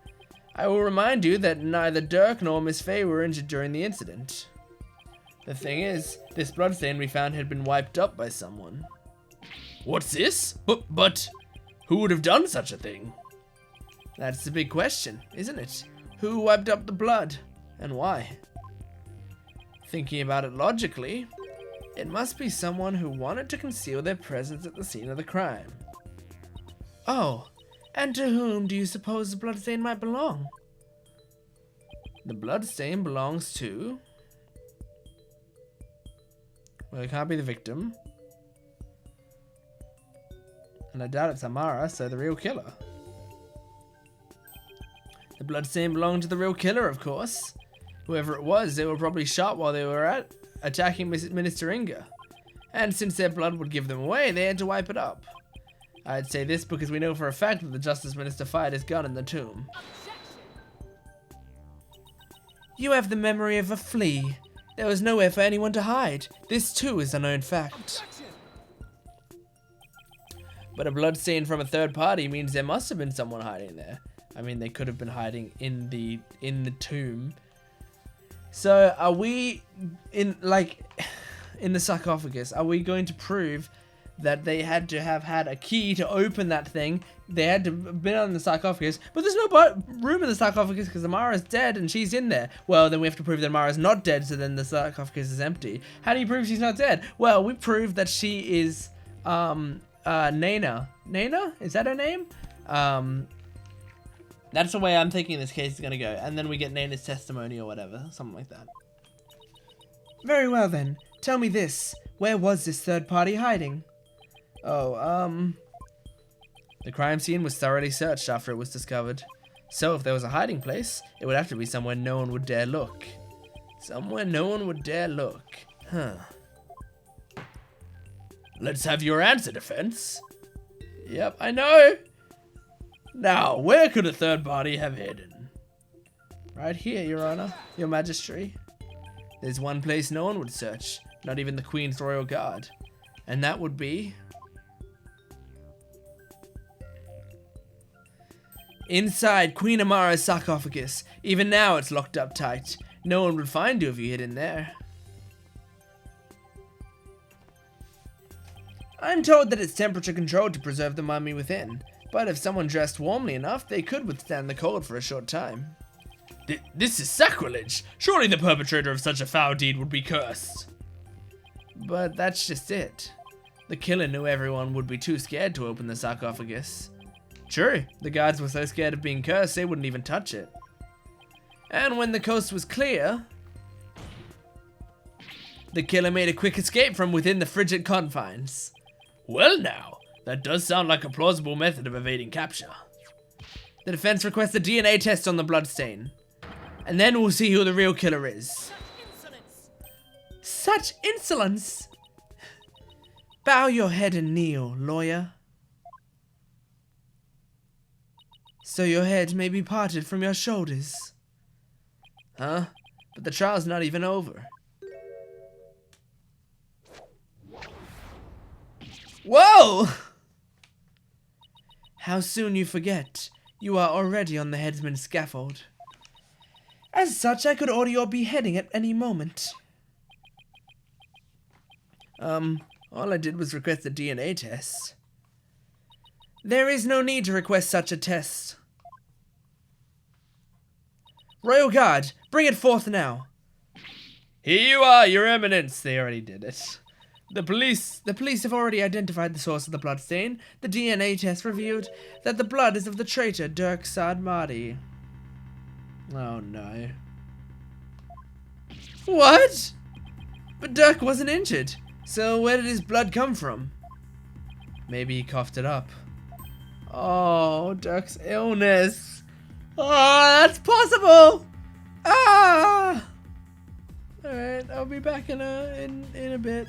I will remind you that neither Dirk nor Miss Fay were injured during the incident. The thing is, this bloodstain we found had been wiped up by someone. What's this? But who would have done such a thing? That's the big question, isn't it? Who wiped up the blood, and why? Thinking about it logically, it must be someone who wanted to conceal their presence at the scene of the crime. Oh, and to whom do you suppose the bloodstain might belong? The bloodstain belongs to... Well, it can't be the victim. And I doubt it's Amara, so the real killer. The bloodstain belonged to the real killer, of course. Whoever it was, they were probably shot while they were attacking Minister Inga. And since their blood would give them away, they had to wipe it up. I'd say this because we know for a fact that the Justice Minister fired his gun in the tomb. You have the memory of a flea. There was nowhere for anyone to hide. This too is a known fact. But a bloodstain from a third party means there must have been someone hiding there. I mean, they could have been hiding in the tomb. So are we in the sarcophagus? Are we going to prove that they had to have had a key to open that thing. They had to have been on the sarcophagus, but there's no room in the sarcophagus because Amara's dead and she's in there. Well, then we have to prove that Amara's not dead, so then the sarcophagus is empty. How do you prove she's not dead? Well, we prove that she is, Nana. Nana? Is that her name? That's the way I'm thinking this case is gonna go. And then we get Nana's testimony or whatever, something like that. Very well then. Tell me this. Where was this third party hiding? Oh, the crime scene was thoroughly searched after it was discovered. So if there was a hiding place, it would have to be somewhere no one would dare look. Somewhere no one would dare look. Huh. Let's have your answer, defense. Yep, I know. Now, where could a third party have hidden? Right here, Your Honor, Your Majesty. There's one place no one would search, not even the Queen's Royal Guard. And that would be... inside Queen Amara's sarcophagus. Even now it's locked up tight. No one would find you if you hid in there. I'm told that it's temperature controlled to preserve the mummy within, but if someone dressed warmly enough, they could withstand the cold for a short time. This is sacrilege! Surely the perpetrator of such a foul deed would be cursed. But that's just it. The killer knew everyone would be too scared to open the sarcophagus. True, the guards were so scared of being cursed they wouldn't even touch it. And when the coast was clear, the killer made a quick escape from within the frigid confines. Well now, that does sound like a plausible method of evading capture. The defense requests a DNA test on the bloodstain. And then we'll see who the real killer is. Such insolence! Bow your head and kneel, lawyer. So your head may be parted from your shoulders. Huh? But the trial's not even over. Whoa! How soon you forget. You are already on the headsman's scaffold. As such, I could order your beheading at any moment. All I did was request a DNA test. There is no need to request such a test. Royal Guard, bring it forth now. Here you are, Your Eminence. They already did it. The police have already identified the source of the blood stain. The DNA test revealed that the blood is of the traitor Dirk Sadmadi. Oh no. What? But Dirk wasn't injured. So where did his blood come from? Maybe he coughed it up. Oh, Dirk's illness. Oh, that's possible. Ah. All right, I'll be back in a bit.